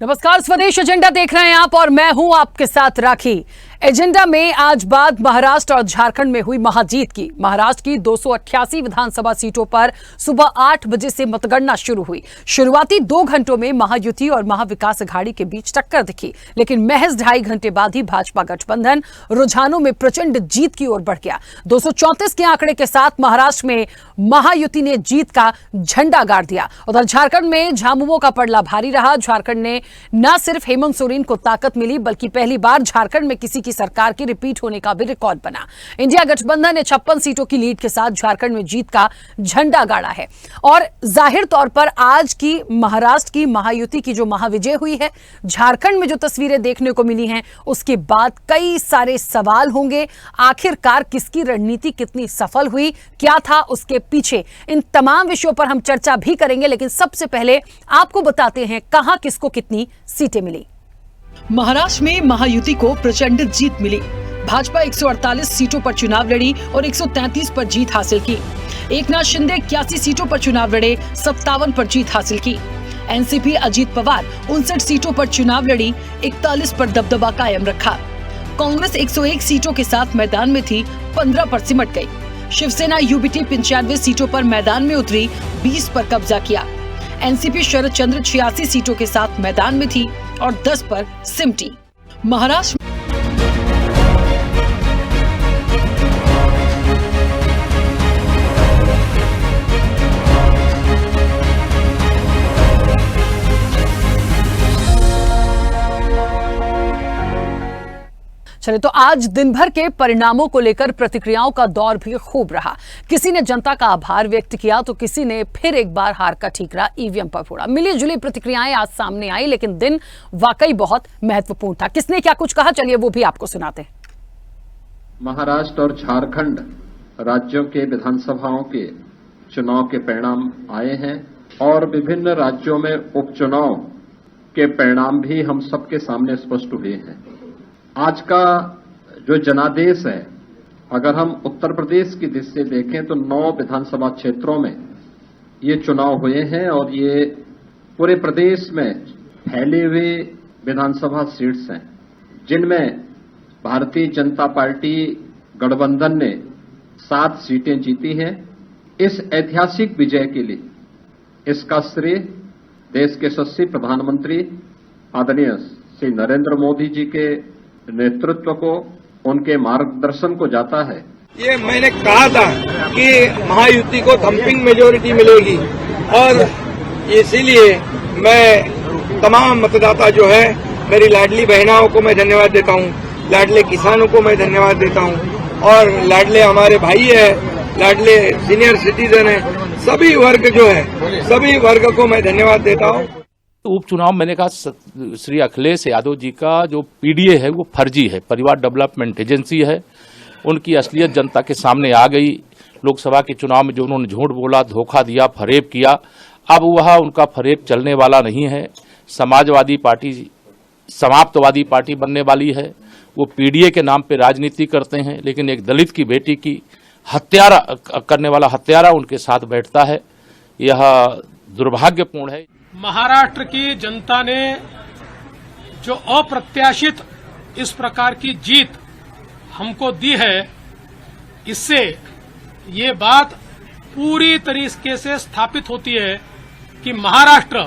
नमस्कार, स्वदेश एजेंडा देख रहे हैं आप और मैं हूं आपके साथ राखी। एजेंडा में आज बात महाराष्ट्र और झारखंड में हुई महाजीत की। महाराष्ट्र की 288 विधानसभा सीटों पर सुबह 8 बजे से मतगणना शुरू हुई। शुरुआती 2 घंटों में महायुति और महाविकास अघाड़ी के बीच टक्कर दिखी, लेकिन महज 2.5 घंटे बाद ही भाजपा गठबंधन रुझानों में प्रचंड जीत की ओर बढ़ गया। 234 के आंकड़े के साथ महाराष्ट्र में महायुति ने जीत का झंडा गाड़ दिया। उधर झारखंड में झामुमो का पड़ला भारी रहा। झारखंड ने न सिर्फ हेमंत सोरेन को ताकत मिली, बल्कि पहली बार झारखंड में किसी की सरकार की रिपीट होने का भी रिकॉर्ड बना। इंडिया गठबंधन ने 56 सीटों की लीड के साथ झारखंड में जीत का झंडा गाड़ा है। और जाहिर तौर पर आज की महाराष्ट्र की महायुति की जो महाविजय हुई है, झारखंड में जो तस्वीरें देखने को मिली हैं, उसके बाद कई सारे सवाल होंगे। आखिरकार किसकी रणनीति कितनी सफल हुई, क्या था उसके पीछे, इन तमाम विषयों पर हम चर्चा भी करेंगे। लेकिन सबसे पहले आपको बताते हैं कहां किसको कितनी सीटें मिली। महाराष्ट्र में महायुति को प्रचंड जीत मिली। भाजपा 148 सीटों पर चुनाव लड़ी और 133 पर जीत हासिल की। एकनाथ शिंदे 81 सीटों पर चुनाव लड़े, 57 पर जीत हासिल की। एनसीपी अजीत पवार 59 सीटों पर चुनाव लड़ी, 41 पर दबदबा कायम रखा। कांग्रेस 101 सीटों के साथ मैदान में थी, 15 पर सिमट गई। शिवसेना यूबीटी 95 सीटों पर मैदान में उतरी, 20 पर कब्जा किया। एनसीपी शरद चंद्र 86 सीटों के साथ मैदान में थी और 10 पर सिमटी। महाराष्ट्र चले तो आज दिन भर के परिणामों को लेकर प्रतिक्रियाओं का दौर भी खूब रहा। किसी ने जनता का आभार व्यक्त किया तो किसी ने फिर एक बार हार का ठीकरा ईवीएम पर फोड़ा। मिली जुली प्रतिक्रियाएं आज सामने आई, लेकिन दिन वाकई बहुत महत्वपूर्ण था। किसने क्या कुछ कहा, चलिए वो भी आपको सुनाते हैं। महाराष्ट्र और झारखंड राज्यों के विधानसभाओं के चुनाव के परिणाम आए हैं और विभिन्न राज्यों में उपचुनाव के परिणाम भी हम सबके सामने स्पष्ट हुए हैं। आज का जो जनादेश है, अगर हम उत्तर प्रदेश की दृष्टि से देखें तो 9 विधानसभा क्षेत्रों में ये चुनाव हुए हैं और ये पूरे प्रदेश में फैले हुए विधानसभा सीट्स हैं, जिनमें भारतीय जनता पार्टी गठबंधन ने 7 सीटें जीती हैं। इस ऐतिहासिक विजय के लिए इसका श्रेय देश के यशस्वी प्रधानमंत्री आदरणीय श्री नरेंद्र मोदी जी के नेतृत्व को, उनके मार्गदर्शन को जाता है। ये मैंने कहा था कि महायुति को थम्पिंग मेजोरिटी मिलेगी और इसीलिए मैं तमाम मतदाता जो है, मेरी लाडली बहनाओं को मैं धन्यवाद देता हूँ, लाडले किसानों को मैं धन्यवाद देता हूँ और लाडले हमारे भाई है, लाडले सीनियर सिटीजन है, सभी वर्ग जो है, सभी वर्ग को मैं धन्यवाद देता हूँ। उपचुनाव मैंने कहा श्री अखिलेश यादव जी का जो पीडीए है वो फर्जी है, परिवार डेवलपमेंट एजेंसी है। उनकी असलियत जनता के सामने आ गई। लोकसभा के चुनाव में जो उन्होंने झूठ बोला, धोखा दिया, फरेब किया, अब वह उनका फरेब चलने वाला नहीं है। समाजवादी पार्टी समाप्तवादी पार्टी बनने वाली है। वो पीडीए के नाम पे राजनीति करते हैं, लेकिन एक दलित की बेटी की हत्यारा करने वाला हत्यारा उनके साथ बैठता है। यह दुर्भाग्यपूर्ण है। महाराष्ट्र की जनता ने जो अप्रत्याशित इस प्रकार की जीत हमको दी है, इससे ये बात पूरी तरीके से स्थापित होती है कि महाराष्ट्र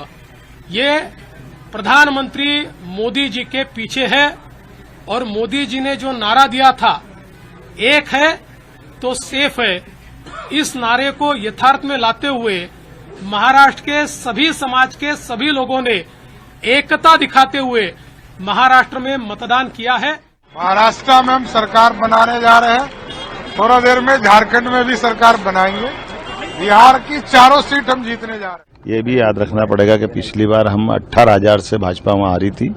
ये प्रधानमंत्री मोदी जी के पीछे है और मोदी जी ने जो नारा दिया था, एक है तो सेफ है, इस नारे को यथार्थ में लाते हुए महाराष्ट्र के सभी समाज के सभी लोगों ने एकता दिखाते हुए महाराष्ट्र में मतदान किया है। महाराष्ट्र में हम सरकार बनाने जा रहे हैं, थोड़ा देर में झारखंड में भी सरकार बनाएंगे, बिहार की 4 सीट हम जीतने जा रहे हैं। ये भी याद रखना पड़ेगा कि पिछली बार हम 18,000 से भाजपा वहाँ हारी थी,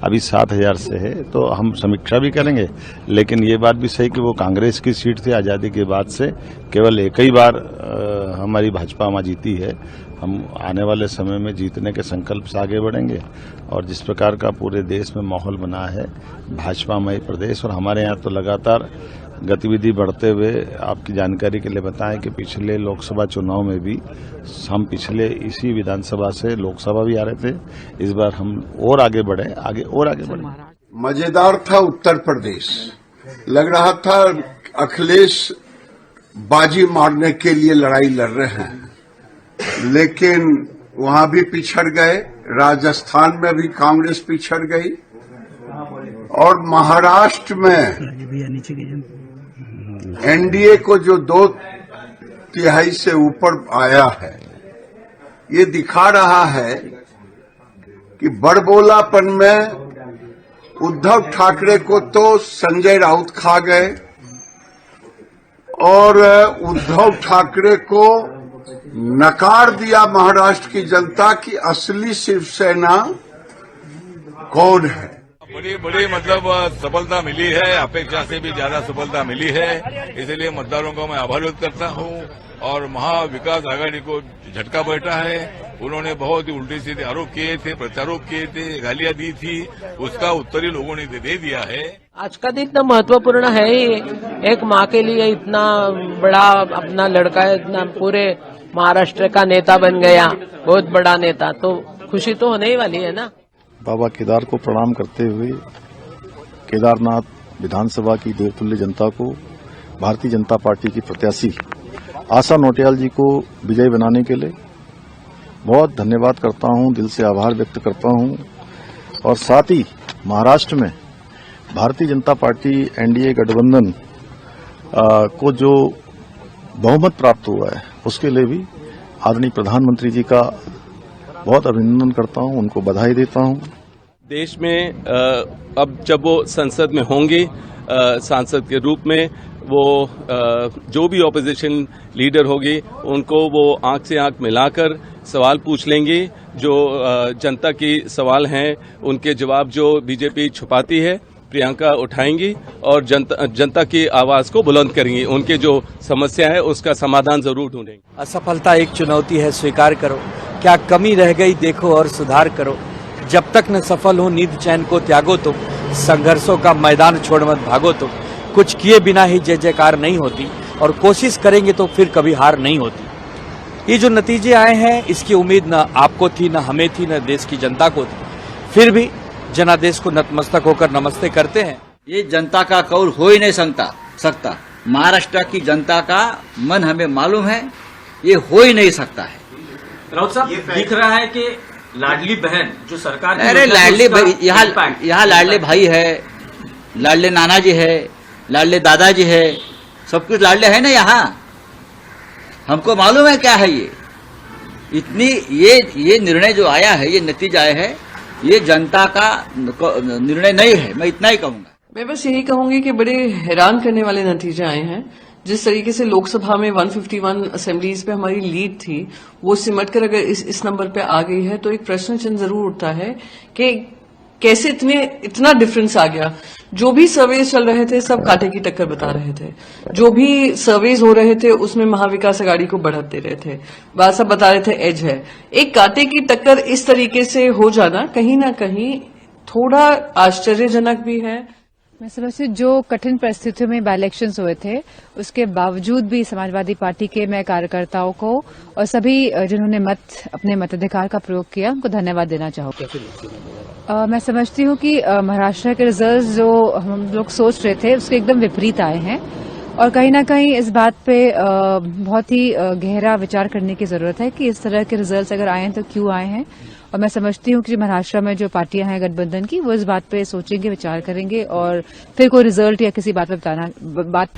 अभी 7,000 से है, तो हम समीक्षा भी करेंगे। लेकिन ये बात भी सही कि वो कांग्रेस की सीट थी, आज़ादी के बाद से केवल एक ही बार हमारी भाजपा वहाँ जीती है। हम आने वाले समय में जीतने के संकल्प से आगे बढ़ेंगे और जिस प्रकार का पूरे देश में माहौल बना है भाजपामय प्रदेश, और हमारे यहाँ तो लगातार गतिविधि बढ़ते हुए आपकी जानकारी के लिए बताएं कि पिछले लोकसभा चुनाव में भी हम पिछले इसी विधानसभा से लोकसभा भी आ रहे थे। इस बार हम और आगे बढ़े। मजेदार था उत्तर प्रदेश। लग रहा था अखिलेश बाजी मारने के लिए लड़ाई लड़ रहे हैं, लेकिन वहां भी पिछड़ गए। राजस्थान में भी कांग्रेस पिछड़ गई और महाराष्ट्र में एनडीए को जो 2/3 से ऊपर आया है, ये दिखा रहा है कि बड़बोलापन में उद्धव ठाकरे को तो संजय राउत खा गए और उद्धव ठाकरे को नकार दिया महाराष्ट्र की जनता की असली शिवसेना कौन है। बड़ी मतलब सफलता मिली है, अपेक्षा से भी ज्यादा सफलता मिली है। इसलिए मतदारों को मैं आभार व्यक्त करता हूं और महाविकास आघाड़ी को झटका बैठा है। उन्होंने बहुत ही उल्टे सीधे आरोप किए थे, प्रत्यारोप किए थे, गालियां दी थी, उसका उत्तर ही लोगों ने दे दिया है। आज का दिन इतना महत्वपूर्ण है ही। एक माँ के लिए इतना बड़ा अपना लड़का है, इतना पूरे महाराष्ट्र का नेता बन गया, बहुत बड़ा नेता, तो खुशी तो होने ही वाली है ना। बाबा केदार को प्रणाम करते हुए केदारनाथ विधानसभा की देवतुल्य जनता को भारतीय जनता पार्टी की प्रत्याशी आशा नौटियाल जी को विजयी बनाने के लिए बहुत धन्यवाद करता हूं, दिल से आभार व्यक्त करता हूं। और साथ ही महाराष्ट्र में भारतीय जनता पार्टी एनडीए गठबंधन को जो बहुमत प्राप्त हुआ है, उसके लिए भी आदरणीय प्रधानमंत्री जी का बहुत अभिनंदन करता हूं, उनको बधाई देता हूं। देश में अब जब वो संसद में होंगे सांसद के रूप में, वो जो भी ऑपोजिशन लीडर होगी उनको वो आंख से आंख मिलाकर सवाल पूछ लेंगे। जो जनता की सवाल हैं उनके जवाब जो बीजेपी छुपाती है, प्रियंका उठाएंगी और जनता की आवाज को बुलंद करेंगी। उनके जो समस्या है उसका समाधान जरूर ढूंढेंगे। असफलता एक चुनौती है, स्वीकार करो। क्या कमी रह गई देखो और सुधार करो। जब तक न सफल हो नींद चैन को त्यागो तो, संघर्षों का मैदान छोड़ मत भागो तो। कुछ किए बिना ही जय जयकार नहीं होती और कोशिश करेंगे तो फिर कभी हार नहीं होती। ये जो नतीजे आए हैं इसकी उम्मीद न आपको थी, न हमें थी, न देश की जनता को थी। फिर भी जनादेश को नतमस्तक होकर नमस्ते करते हैं। ये जनता का कौल हो ही नहीं सकता। महाराष्ट्र की जनता का मन हमें मालूम है, ये हो ही नहीं सकता है। राउत साहब, दिख रहा है कि लाडली बहन जो सरकार, अरे लाडली भाई, यहाँ लाडले भाई है, लाडले नाना जी है, लाडले दादाजी है, सब कुछ लाडले है ना यहाँ। हमको मालूम है क्या है ये। इतनी ये निर्णय जो आया है, ये नतीजा आया है, ये जनता का निर्णय नहीं है, मैं इतना ही कहूंगा। मैं बस यही कहूंगी कि बड़े हैरान करने वाले नतीजे आए हैं। जिस तरीके से लोकसभा में 151 असेंबलीज पे हमारी लीड थी, वो सिमट कर अगर इस नंबर पे आ गई है, तो एक प्रश्न चिन्ह जरूर उठता है कि कैसे इतना डिफरेंस आ गया। जो भी सर्वेज चल रहे थे सब कांटे की टक्कर बता रहे थे। जो भी सर्वेज हो रहे थे उसमें महाविकास आघाड़ी को बढ़त दे रहे थे। बात सब बता रहे थे एज है। एक कांटे की टक्कर इस तरीके से हो जाना कहीं ना कहीं थोड़ा आश्चर्यजनक भी है। मैं समझती हूँ जो कठिन परिस्थितियों में बाई इलेक्शंस हुए थे, उसके बावजूद भी समाजवादी पार्टी के मैं कार्यकर्ताओं को और सभी जिन्होंने अपने मताधिकार का प्रयोग किया, उनको धन्यवाद देना चाहूंगी। मैं समझती हूँ कि महाराष्ट्र के रिजल्ट जो हम लोग सोच रहे थे उसके एकदम विपरीत आए हैं और कहीं ना कहीं इस बात पे बहुत ही गहरा विचार करने की जरूरत है कि इस तरह के रिजल्ट अगर आए हैं तो क्यों आए हैं। और मैं समझती हूँ कि महाराष्ट्र में जो पार्टियां हैं गठबंधन की, वो इस बात पे सोचेंगे, विचार करेंगे और फिर कोई रिजल्ट या किसी बात पे बात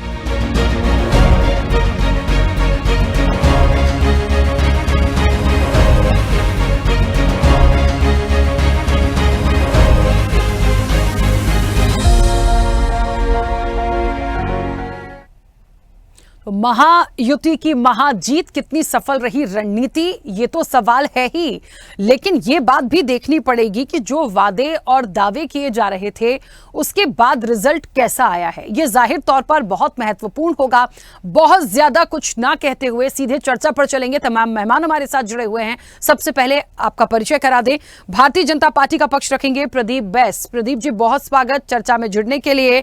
महायुति की महाजीत कितनी सफल रही रणनीति, ये तो सवाल है ही, लेकिन ये बात भी देखनी पड़ेगी कि जो वादे और दावे किए जा रहे थे उसके बाद रिजल्ट कैसा आया है। ये जाहिर तौर पर बहुत महत्वपूर्ण होगा। बहुत ज्यादा कुछ ना कहते हुए सीधे चर्चा पर चलेंगे। तमाम मेहमान हमारे साथ जुड़े हुए हैं। सबसे पहले आपका परिचय करा दें। भारतीय जनता पार्टी का पक्ष रखेंगे प्रदीप बैस। प्रदीप जी, बहुत स्वागत चर्चा में जुड़ने के लिए।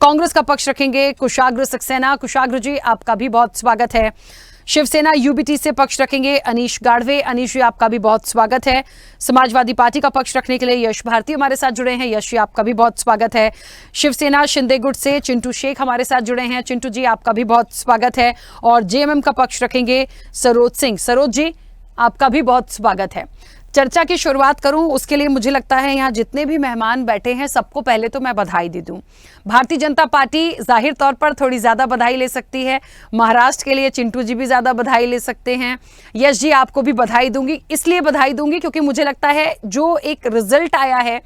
कांग्रेस का पक्ष रखेंगे कुशाग्र सक्सेना। कुशाग्र जी, आपका भी बहुत स्वागत है। शिवसेना यूबीटी से पक्ष रखेंगे अनीश गाढ़वे। अनीश जी, आपका भी बहुत स्वागत है। समाजवादी पार्टी का पक्ष रखने के लिए यश भारती हमारे साथ जुड़े हैं। यश जी, आपका भी बहुत स्वागत है। शिवसेना शिंदे गुट से चिंटू शेख हमारे साथ जुड़े हैं। चिंटू जी, आपका भी बहुत स्वागत है। और जेएमएम का पक्ष रखेंगे सरोज सिंह। सरोज जी, आपका भी बहुत स्वागत है। चर्चा की शुरुआत करूं उसके लिए मुझे लगता है यहाँ जितने भी मेहमान बैठे हैं सबको पहले तो मैं बधाई दे दूं। भारतीय जनता पार्टी जाहिर तौर पर थोड़ी ज्यादा बधाई ले सकती है। महाराष्ट्र के लिए चिंटू जी भी ज्यादा बधाई ले सकते हैं। यश जी, आपको भी बधाई दूंगी। इसलिए बधाई दूंगी क्योंकि मुझे लगता है जो एक रिजल्ट आया है,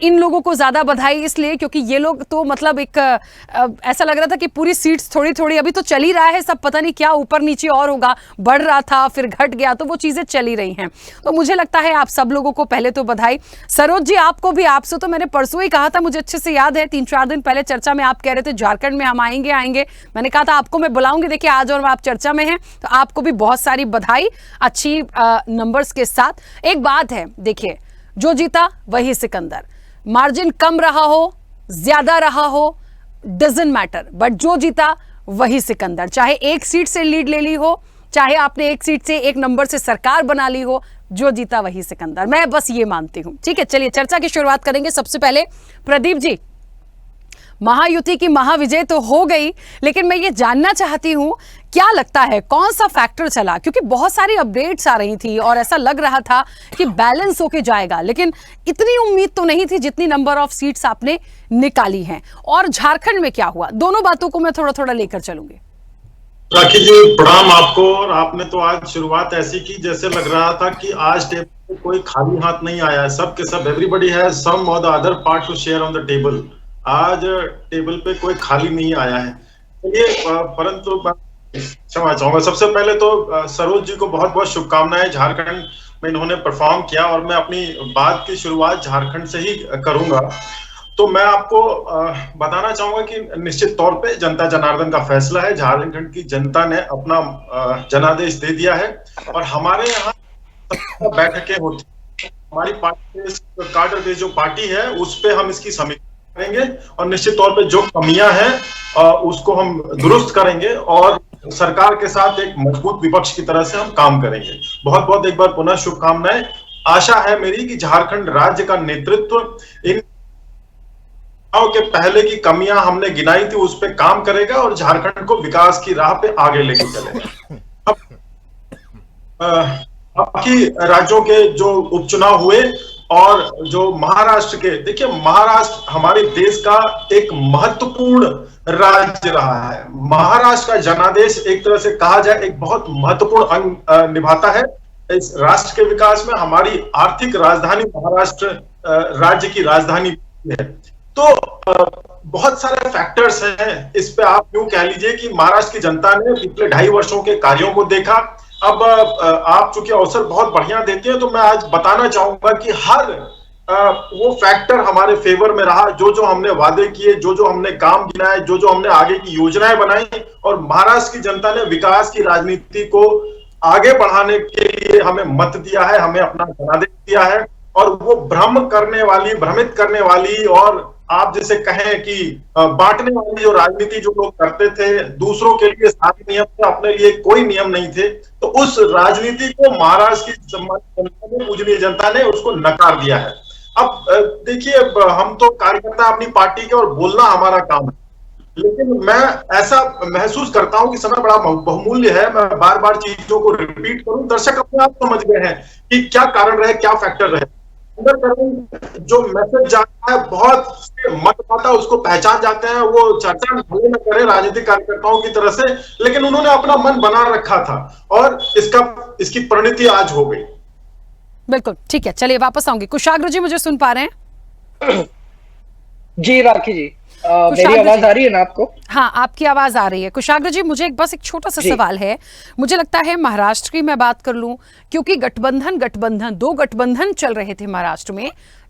इन लोगों को ज्यादा बधाई इसलिए क्योंकि ये लोग तो मतलब एक ऐसा लग रहा था कि पूरी सीट्स थोड़ी थोड़ी, अभी तो चल ही रहा है सब, पता नहीं क्या ऊपर नीचे और होगा, बढ़ रहा था फिर घट गया, तो वो चीजें चली रही हैं। तो मुझे लगता है आप सब लोगों को पहले तो बधाई। सरोज जी, आपको भी, आपसे तो मैंने परसों ही कहा था, मुझे अच्छे से याद है, 3-4 दिन पहले चर्चा में आप कह रहे थे झारखंड में हम आएंगे। मैंने कहा था आपको मैं बुलाऊंगी। देखिए आज और आप चर्चा में हैं, तो आपको भी बहुत सारी बधाई अच्छी नंबर्स के साथ। एक बात है, देखिए जो जीता वही सिकंदर। मार्जिन कम रहा हो ज्यादा रहा हो डजंट मैटर, बट जो जीता वही सिकंदर। चाहे एक सीट से लीड ले ली हो, चाहे आपने एक सीट से एक नंबर से सरकार बना ली हो, जो जीता वही सिकंदर। मैं बस ये मानती हूं। ठीक है, चलिए चर्चा की शुरुआत करेंगे। सबसे पहले प्रदीप जी, महायुति की महाविजय तो हो गई, लेकिन मैं ये जानना चाहती हूं क्या लगता है कौन सा फैक्टर चला, क्योंकि बहुत सारी अपडेट्स आ रही थी और ऐसा लग रहा था कि बैलेंस होके जाएगा, लेकिन इतनी उम्मीद तो नहीं थी जितनी नंबर ऑफ सीट्स आपने निकाली हैं। और झारखंड में क्या हुआ, दोनों बातों को मैं थोड़ा थोड़ा लेकर चलूंगी। राखी जी, प्रणाम आपको। और आपने तो आज शुरुआत ऐसी की जैसे लग रहा था कि आज टेबल पे कोई खाली हाथ नहीं आया है, सब के सब एवरीबडी हैज सम और the other part two share on the table. आज टेबल पे कोई खाली नहीं आया है। ये परंतु क्षमा चाहूंगा, सबसे पहले तो सरोज जी को बहुत बहुत शुभकामनाएं। झारखंड में इन्होंने परफॉर्म किया और मैं अपनी बात की शुरुआत झारखंड से ही करूंगा। तो मैं आपको बताना चाहूंगा कि निश्चित तौर पे जनता जनार्दन का फैसला है। झारखंड की जनता ने अपना जनादेश दे दिया है और हमारे यहाँ बैठकें होती हैं। हमारी पार्टी कार्डर बेस्ड जो पार्टी है उस पे हम इसकी समीक्षा करेंगे और निश्चित तौर पे जो कमियां हैं उसको हम दुरुस्त करेंगे और सरकार के साथ एक मजबूत विपक्ष की तरह से हम काम करेंगे। बहुत बहुत एक बार पुनः शुभकामनाएं। आशा है मेरी कि झारखंड राज्य का नेतृत्व इन के पहले की कमियां हमने गिनाई थी उस पर काम करेगा और झारखंड को विकास की राह पे आगे लेके चलेगा। बाकी राज्यों के जो उपचुनाव हुए और जो महाराष्ट्र के, देखिए महाराष्ट्र हमारे देश का एक महत्वपूर्ण राज्य रहा है। महाराष्ट्र का जनादेश एक तरह से कहा जाए एक बहुत महत्वपूर्ण अंग निभाता है इस राष्ट्र के विकास में। हमारी आर्थिक राजधानी महाराष्ट्र राज्य की राजधानी है। तो बहुत सारे फैक्टर्स हैं इस पे। आप यूं कह लीजिए कि महाराष्ट्र की जनता ने पिछले 2.5 वर्षों के कार्यों को देखा। अब आप चूंकि अवसर बहुत बढ़िया देते हैं तो मैं आज बताना चाहूंगा कि हर वो फैक्टर हमारे फेवर में रहा। जो जो हमने वादे किए, जो जो हमने काम गिनाए, जो जो हमने आगे की योजनाएं बनाई और महाराष्ट्र की जनता ने विकास की राजनीति को आगे बढ़ाने के लिए हमें मत दिया है, हमें अपना जनादेश दिया है। और वो भ्रमित करने वाली और आप जैसे कहें कि बांटने वाली जो राजनीति जो लोग करते थे, दूसरों के लिए सारे नियम थे, अपने लिए कोई नियम नहीं थे, तो उस राजनीति को महाराष्ट्र की सम्मानित जनता ने, पूजनीय जनता ने उसको नकार दिया है। अब देखिए, हम तो कार्यकर्ता अपनी पार्टी के और बोलना हमारा काम है, लेकिन मैं ऐसा महसूस करता हूं कि समय बड़ा बहुमूल्य है। मैं बार बार चीजों को रिपीट करूं, दर्शक अपने आप समझ गए हैं कि क्या कारण रहे, क्या फैक्टर रहे। जो मैसेज जाता है बहुत मतदाता उसको पहचान जाते हैं, वो चर्चा भले न करें राजनीतिक कार्यकर्ताओं की तरह से, लेकिन उन्होंने अपना मन बना रखा था और इसकी परिणति आज हो गई। बिल्कुल ठीक है, चलिए वापस आऊंगी। कुशाग्र जी, मुझे सुन पा रहे हैं? जी राखी जी, मेरी आवाज आ रही है ना आपको? हाँ, आपकी आवाज आ रही है। कुशाग्र जी, मुझे बस एक छोटा सा सवाल है। मुझे लगता है महाराष्ट्र की मैं बात कर लूं, क्योंकि गठबंधन 2 गठबंधन चल रहे थे महाराष्ट्र में।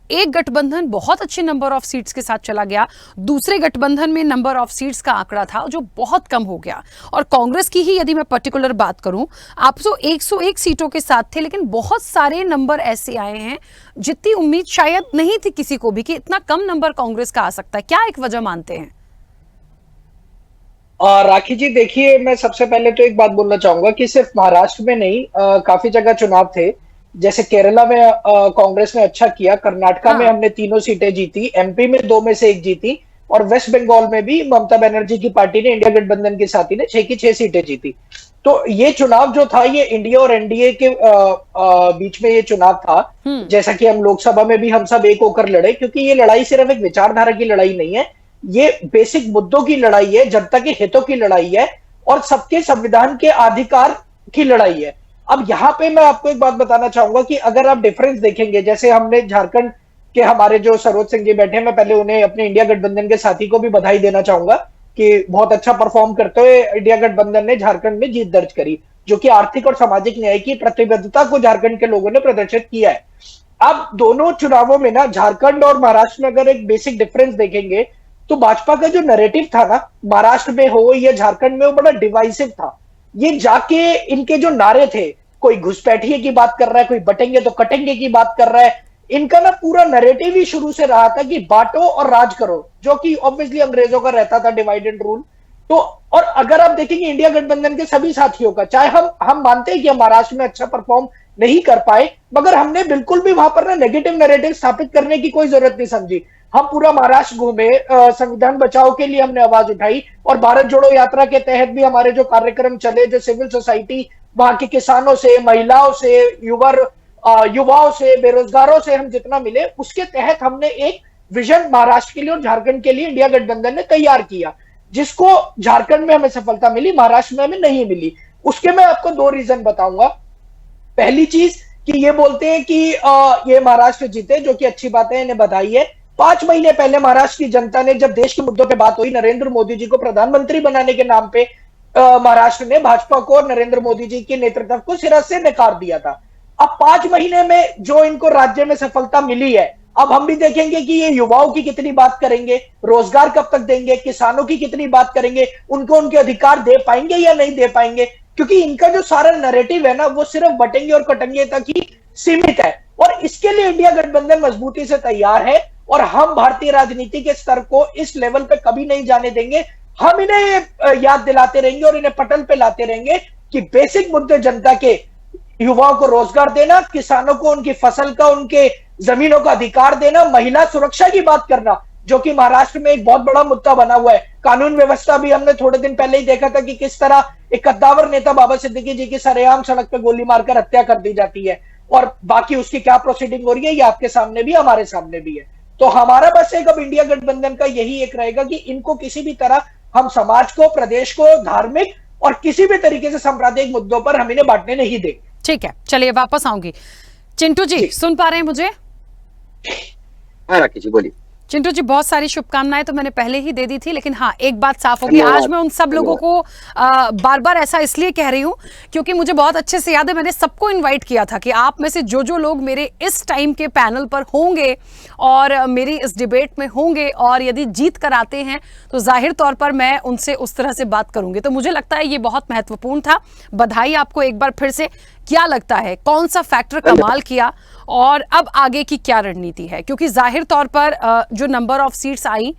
एक गठबंधन बहुत अच्छे नंबर ऑफ सीट्स के साथ चला गया, दूसरे गठबंधन में नंबर ऑफ सीट्स का आंकड़ा था जो बहुत कम हो गया। और कांग्रेस की ही यदि मैं पर्टिकुलर बात करूं, आप तो 101 सीटों के साथ थे, लेकिन बहुत सारे नंबर ऐसे आए हैं जितनी उम्मीद शायद नहीं थी किसी को भी कि इतना कम नंबर कांग्रेस का आ सकता है। क्या एक वजह मानते हैं? राखी जी, देखिए, मैं सबसे पहले तो एक बात बोलना चाहूंगा कि सिर्फ महाराष्ट्र में नहीं, काफी जगह चुनाव थे। जैसे केरला में कांग्रेस ने अच्छा किया, कर्नाटका में हमने 3 सीटें जीती, एमपी में 2 में से 1 जीती, और वेस्ट बंगाल में भी ममता बनर्जी की पार्टी ने, इंडिया गठबंधन के साथी ने 6 की 6 सीटें जीती। तो ये चुनाव जो था, ये इंडिया और एनडीए के बीच में ये चुनाव था। जैसा कि हम लोकसभा में भी हम सब एक होकर लड़े, क्योंकि ये लड़ाई सिर्फ एक विचारधारा की लड़ाई नहीं है, ये बेसिक मुद्दों की लड़ाई है, जनता के हितों की लड़ाई है, और सबके संविधान के अधिकार की लड़ाई है। अब यहाँ पे मैं आपको एक बात बताना चाहूंगा कि अगर आप डिफरेंस देखेंगे, जैसे हमने झारखंड के हमारे जो सरोज सिंह जी बैठे हैं, मैं पहले उन्हें अपने इंडिया गठबंधन के साथी को भी बधाई देना चाहूंगा कि बहुत अच्छा परफॉर्म करते हुए इंडिया गठबंधन ने झारखंड में जीत दर्ज करी, जो कि आर्थिक और सामाजिक न्याय की प्रतिबद्धता को झारखंड के लोगों ने प्रदर्शित किया है। अब दोनों चुनावों में ना, झारखंड और महाराष्ट्र में अगर एक बेसिक डिफरेंस देखेंगे, तो भाजपा का जो नैरेटिव था ना, महाराष्ट्र में हो या झारखंड में, वो बड़ा डिवाइसिव था। ये जाके इनके जो नारे थे, कोई घुसपैठिए की बात कर रहा है, कोई बटेंगे तो कटेंगे की बात कर रहा है, इनका ना पूरा नैरेटिव ही शुरू से रहा था कि बांटो और राज करो, जो कि ऑब्वियसली अंग्रेजों का रहता था, डिवाइड एंड रूल। तो और अगर आप देखेंगे इंडिया गठबंधन के सभी साथियों का, चाहे हम मानते हैं कि हम महाराष्ट्र में अच्छा परफॉर्म नहीं कर पाए, मगर हमने बिल्कुल भी वहां पर ना नेगेटिव नैरेटिव स्थापित करने की कोई जरूरत नहीं समझी। हम पूरा महाराष्ट्र घूमे, संविधान बचाओ के लिए हमने आवाज उठाई, और भारत जोड़ो यात्रा के तहत भी हमारे जो कार्यक्रम चले, जो सिविल सोसाइटी, वहां के किसानों से, महिलाओं से, युवाओं से, बेरोजगारों से हम जितना मिले, उसके तहत हमने एक विजन महाराष्ट्र के लिए और झारखंड के लिए इंडिया गठबंधन ने तैयार किया, जिसको झारखंड में हमें सफलता मिली, महाराष्ट्र में हमें नहीं मिली। उसके मैं आपको 2 रीजन बताऊंगा। पहली चीज कि ये बोलते हैं कि ये महाराष्ट्र जीते, जो कि अच्छी बात है, इन्हें बधाई है। 5 महीने पहले महाराष्ट्र की जनता ने, जब देश के मुद्दों पे बात हुई, नरेंद्र मोदी जी को प्रधानमंत्री बनाने के नाम पे महाराष्ट्र ने भाजपा को और नरेंद्र मोदी जी के नेतृत्व को सिरा से नकार दिया था। अब 5 महीने में जो इनको राज्य में सफलता मिली है, अब हम भी देखेंगे कि ये युवाओं की कितनी बात करेंगे, रोजगार कब तक देंगे, किसानों की कितनी बात करेंगे, उनको उनके अधिकार दे पाएंगे या नहीं दे पाएंगे, क्योंकि इनका जो सारा नैरेटिव है ना, वो सिर्फ बटेंगे और कटेंगे तक ही सीमित है। और इसके लिए इंडिया गठबंधन मजबूती से तैयार है, और हम भारतीय राजनीति के स्तर को इस लेवल पे कभी नहीं जाने देंगे। हम इन्हें याद दिलाते रहेंगे और इन्हें पटल पे लाते रहेंगे कि बेसिक मुद्दे जनता के, युवाओं को रोजगार देना, किसानों को उनकी फसल का, उनके जमीनों का अधिकार देना, महिला सुरक्षा की बात करना, जो कि महाराष्ट्र में एक बहुत बड़ा मुद्दा बना हुआ है। कानून व्यवस्था भी हमने थोड़े दिन पहले ही देखा था कि किस तरह एक कद्दावर नेता बाबा सिद्दीकी जी की सरेआम सड़क पे गोली मारकर हत्या कर दी जाती है, और बाकी उसकी क्या प्रोसीडिंग हो रही है, ये आपके सामने भी, हमारे सामने भी है। तो हमारा बस एक अब इंडिया गठबंधन का यही एक रहेगा कि इनको किसी भी तरह हम समाज को, प्रदेश को, धार्मिक और किसी भी तरीके से सांप्रदायिक मुद्दों पर हम इन्हें बांटने नहीं देंगे। ठीक है, चलिए वापस आऊंगी। चिंटू जी, सुन पा रहे हैं मुझे? हाँ राखी जी, बोलिए। चिंटू जी, बहुत सारी शुभकामनाएं तो मैंने पहले ही दे दी थी, लेकिन हाँ, एक बात साफ होगी, आज मैं उन सब लोगों को बार बार ऐसा इसलिए कह रही हूँ क्योंकि मुझे बहुत अच्छे से याद है, मैंने सबको इनवाइट किया था कि आप में से जो लोग मेरे इस टाइम के पैनल पर होंगे और मेरी इस डिबेट में होंगे, और यदि जीत कर आते हैं तो जाहिर तौर पर मैं उनसे उस तरह से बात करूंगी। तो मुझे लगता है ये बहुत महत्वपूर्ण था। बधाई आपको एक बार फिर से। क्या लगता है कौन सा फैक्टर कमाल किया, और अब आगे की क्या रणनीति है? क्योंकि जाहिर तौर पर जो नंबर ऑफ सीट्स आई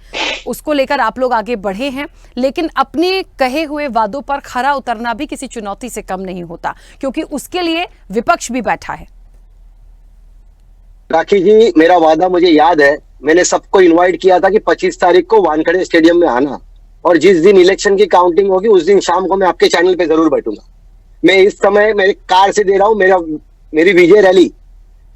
उसको लेकर आप लोग आगे बढ़े हैं, लेकिन अपने कहे हुए वादों पर खरा उतरना भी किसी चुनौती से कम नहीं होता, क्योंकि उसके लिए विपक्ष भी बैठा है। राखी जी, मेरा वादा मुझे याद है, मैंने सबको इनवाइट किया था कि 25 तारीख को वानखेड़े स्टेडियम में आना, और जिस दिन इलेक्शन की काउंटिंग होगी उस दिन शाम को मैं आपके चैनल पे जरूर बैठूंगा। मैं इस समय मेरे कार से दे रहा हूँ, मेरी विजय रैली,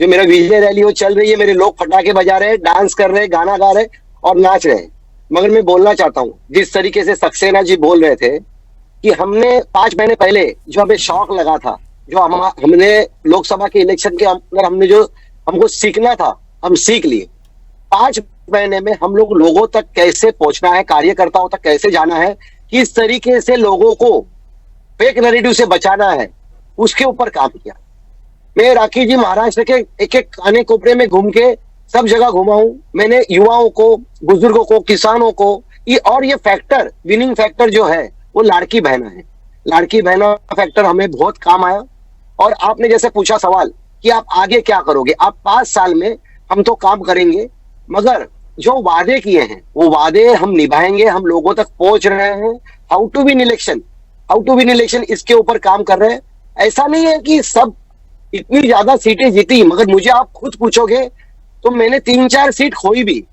जो मेरा विजय रैली वो चल रही है, मेरे लोग पटाखे बजा रहे हैं, डांस कर रहे हैं, गाना गा रहे हैं और नाच रहे हैं। मगर मैं बोलना चाहता हूँ, जिस तरीके से सक्सेना जी बोल रहे थे कि हमने 5 महीने पहले जो हमें शौक लगा था, जो हमने लोकसभा के इलेक्शन के अंदर हमने जो हमको सीखना था, हम सीख लिए। 5 महीने में हम लोग लोगों तक कैसे पहुंचना है, कार्यकर्ताओं तक कैसे जाना है, किस तरीके से लोगों को फेक नैरेटिव से बचाना है, उसके ऊपर काम किया। मैं राखी जी महाराष्ट्र के एक एक खाने कोपरे में घूम के सब जगह घुमा हूं। मैंने युवाओं को, बुजुर्गों को, किसानों को ये फैक्टर, विनिंग फैक्टर जो है वो लाड़की बहना है। लाड़की बहना फैक्टर हमें बहुत काम आया। और आपने जैसे पूछा सवाल कि आप आगे क्या करोगे, आप 5 साल में हम तो काम करेंगे, मगर जो वादे किए हैं वो वादे हम निभाएंगे। हम लोगों तक पहुंच रहे हैं। हाउ टू विन इलेक्शन इसके ऊपर काम कर रहे हैं। ऐसा नहीं है कि सब इतनी ज्यादा सीटें जीती, मगर मुझे आप खुद पूछोगे तो मैंने 3-4 सीट खोई भी।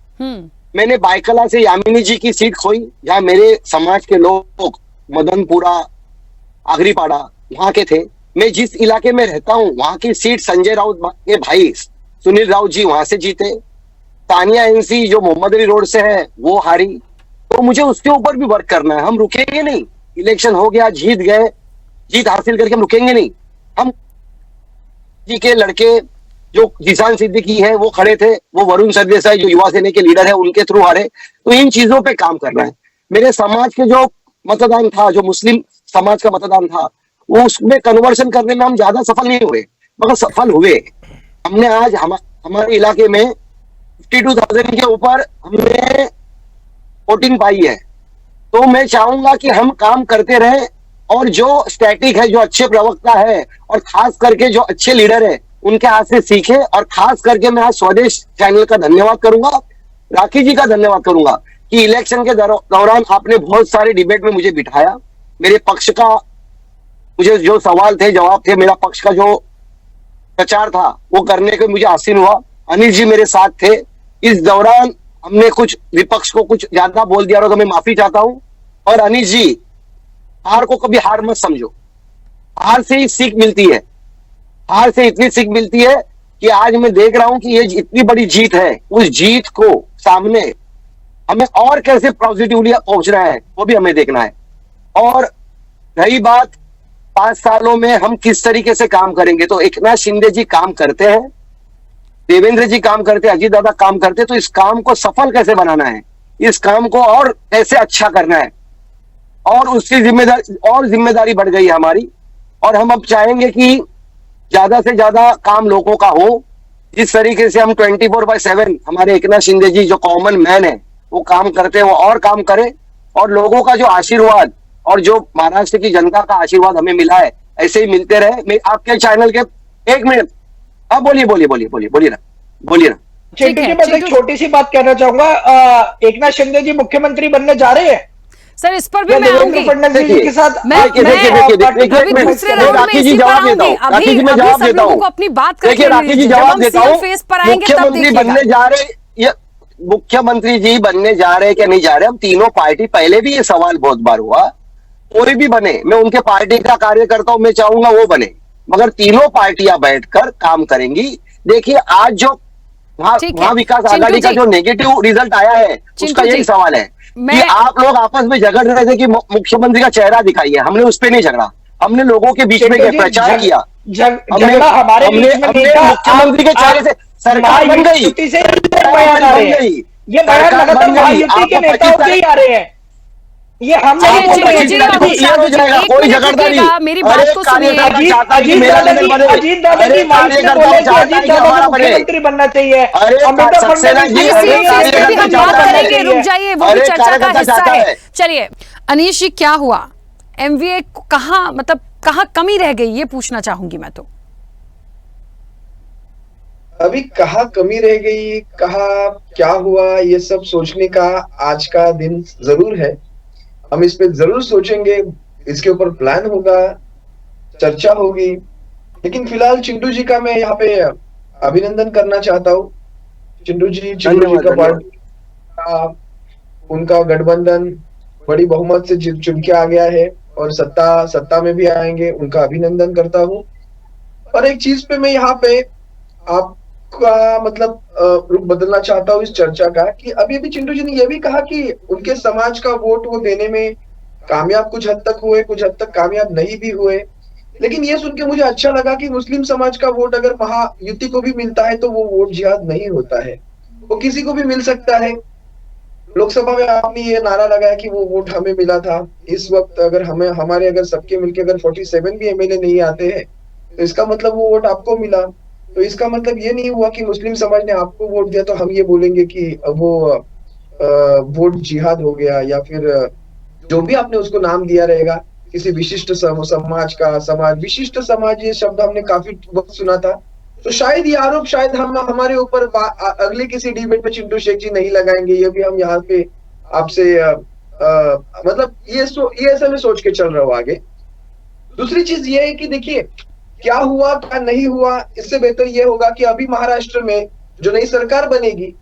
मैंने बायकला से यामिनी जी की सीट खोई, जहां मेरे समाज के लोग मदनपुरा, आगरीपाड़ा वहां के थे। मैं जिस इलाके में रहता हूं वहां की सीट संजय राउत के भाई सुनील राउत जी वहां से जीते। तानिया एनसी जो मोहम्मद अली रोड से है वो हारी। तो मुझे उसके ऊपर भी वर्क करना है। हम रुकेंगे नहीं। इलेक्शन हो गया, जीत गए, जीत हासिल करके हम रुकेंगे नहीं। हम जी के लड़के जो किसान सिद्दीकी है वो खड़े थे, वो वरुण सरदेसाई जो युवा सेना के लीडर है उनके थ्रू हारे। तो इन चीजों पे काम करना है। मेरे समाज के जो मतदान था, जो मुस्लिम समाज का मतदान था, वो उसमें कन्वर्शन करने में हम ज्यादा सफल नहीं हुए, मगर सफल हुए। हमने आज हमारे इलाके में 52,000 के ऊपर हमने वोटिंग पाई है। तो मैं चाहूंगा कि हम काम करते रहें और जो स्टैटिक है, जो अच्छे प्रवक्ता है और खास करके जो अच्छे लीडर है, उनके हाथ से सीखे। और खास करके मैं आज स्वदेश चैनल का धन्यवाद करूंगा, राखी जी का धन्यवाद करूंगा कि इलेक्शन के दौरान आपने बहुत सारे डिबेट में मुझे बिठाया। मेरे पक्ष का मुझे जो सवाल थे, जवाब थे, मेरा पक्ष का जो प्रचार था वो करने को मुझे आसीन हुआ। अनिल जी मेरे साथ थे। इस दौरान हमने कुछ विपक्ष को कुछ ज्यादा बोल दिया तो मैं माफी चाहता हूं। और अनिल जी, हार को कभी हार मत समझो। हार से ही सीख मिलती है। हार से इतनी सीख मिलती है कि आज मैं देख रहा हूं कि ये इतनी बड़ी जीत है, उस जीत को सामने हमें और कैसे पॉजिटिवली पहुंचना है वो भी हमें देखना है। और रही बात 5 सालों में हम किस तरीके से काम करेंगे, तो एकनाथ शिंदे जी काम करते हैं, देवेंद्र जी काम करते हैं, अजीत दादा काम करते हैं। तो इस काम को सफल कैसे बनाना है, इस काम को और कैसे अच्छा करना है, और उसकी जिम्मेदारी बढ़ गई है हमारी। और हम अब चाहेंगे कि ज्यादा से ज्यादा काम लोगों का हो। जिस तरीके से हम 24/7 हमारे एकनाथ शिंदे जी जो कॉमन मैन है वो काम करते हैं, वो और काम करें। और लोगों का जो आशीर्वाद और जो महाराष्ट्र की जनता का आशीर्वाद हमें मिला है, ऐसे ही मिलते रहे। मैं आपके चैनल के 1 मिनट, अब बोलिए ना। चिंटू जी, बस एक छोटी सी बात कहना चाहूंगा। एकनाथ शिंदे जी मुख्यमंत्री बनने जा रहे हैं सर, इस पर भी मैं आऊंगी फडणवीस जी के साथ। मैं अभी दूसरे राउंड में इसी पर आऊंगी। अभी सब लोगों को अपनी बात करके राखी जी जवाब देता हूँ। फेस पर आएंगे तब देखिएगा। मुख्यमंत्री जी बनने जा रहे क्या नहीं जा रहे, हम तीनों पार्टी, पहले भी ये सवाल बहुत बार हुआ, कोई भी बने, मैं उनके पार्टी का कार्यकर्ता हूं, मैं चाहूंगा वो बने, मगर तीनों पार्टियां बैठकर काम करेंगी। देखिए आज जो वहां विकास आघाड़ी का जो नेगेटिव रिजल्ट आया है उसका यही सवाल है कि आप लोग आपस में झगड़ रहे थे कि मुख्यमंत्री का चेहरा दिखाइए। हमने उस पर नहीं झगड़ा, हमने लोगों के बीच में प्रचार किया। हमने मुख्यमंत्री के चेहरे से सरकार बन गई, ये बयान लगातार महायुति के नेताओं के ही आ रहे हैं। ये हम कोई झगड़ता नहीं। मेरी बात तो सुनिए। अजीत दादा की मुख्यमंत्री बनना चाहिए। रुक जाइए, वो भी चर्चा का हिस्सा है। चलिए अनीश जी, क्या हुआ एमवीए कहाँ, मतलब कहाँ कमी रह गई, ये पूछना चाहूंगी मैं। तो अभी कहाँ कमी रह गई, कहाँ क्या हुआ, ये सब सोचने का आज का दिन जरूर है। हम इस पे जरूर सोचेंगे, इसके ऊपर प्लान होगा, चर्चा होगी। लेकिन फिलहाल चिंटू जी का मैं यहाँ पे अभिनंदन करना चाहता हूँ। चिंटू जी का पार्टी, उनका गठबंधन बड़ी बहुमत से चुन के आ गया है और सत्ता में भी आएंगे, उनका अभिनंदन करता हूँ। और एक चीज पे मैं यहाँ पे आपका मतलब रुख बदलना चाहता हूँ इस चर्चा का, कि अभी चिंटू जी ने यह भी कहा कि उनके समाज का वोट वो देने में कामयाब कुछ हद तक हुए, कुछ हद तक कामयाब नहीं भी हुए। लेकिन ये सुन के मुझे अच्छा लगा कि मुस्लिम समाज का वोट अगर महायुति को भी मिलता है तो वो वोट जिहाद नहीं होता है। वो किसी को भी मिल सकता है। लोकसभा में आपने ये नारा लगाया कि वो वोट हमें मिला था। इस वक्त अगर अगर सबके मिलके अगर 47 भी एमएलए नहीं आते हैं तो इसका मतलब वो वोट आपको मिला। तो इसका मतलब ये नहीं हुआ कि मुस्लिम समाज ने आपको वोट दिया तो हम ये बोलेंगे कि वो वोट जिहाद हो गया, या फिर जो भी आपने उसको नाम दिया रहेगा किसी विशिष्ट समाज का। विशिष्ट समाज ये शब्द हमने काफी वक्त सुना था। तो शायद ये आरोप शायद हम हमारे ऊपर अगले किसी डिबेट में चिंटू शेख जी नहीं लगाएंगे। ये भी हम यहाँ पे आपसे मतलब ये ऐसा मैं सोच के चल रहा हूँ आगे। दूसरी चीज ये है कि देखिए क्या हुआ क्या नहीं हुआ, इससे बेहतर ये होगा कि अभी महाराष्ट्र में जो नई सरकार बनेगी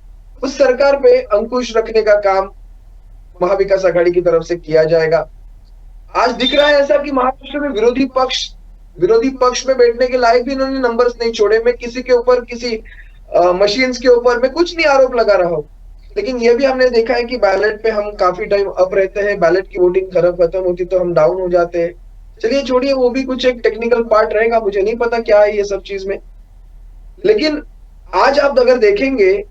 उस सरकार पे अंकुश रखने का काम महाविकास आघाड़ी की तरफ से किया जाएगा। आज दिख रहा है ऐसा कि महाराष्ट्र में विरोधी पक्ष में बैठने के लायक भी इन्होंने नंबर्स नहीं छोड़े। मैं किसी के ऊपर किसी मशीन्स के ऊपर मैं कुछ नहीं आरोप लगा रहा हूं, लेकिन यह भी हमने देखा है कि बैलेट पे हम काफी टाइम अप रहते हैं, बैलेट की वोटिंग खत्म होती तो हम डाउन हो जाते हैं। चलिए छोड़िए, वो भी कुछ एक टेक्निकल पार्ट रहेगा, मुझे नहीं पता क्या है ये सब चीज में। लेकिन आज आप अगर देखेंगे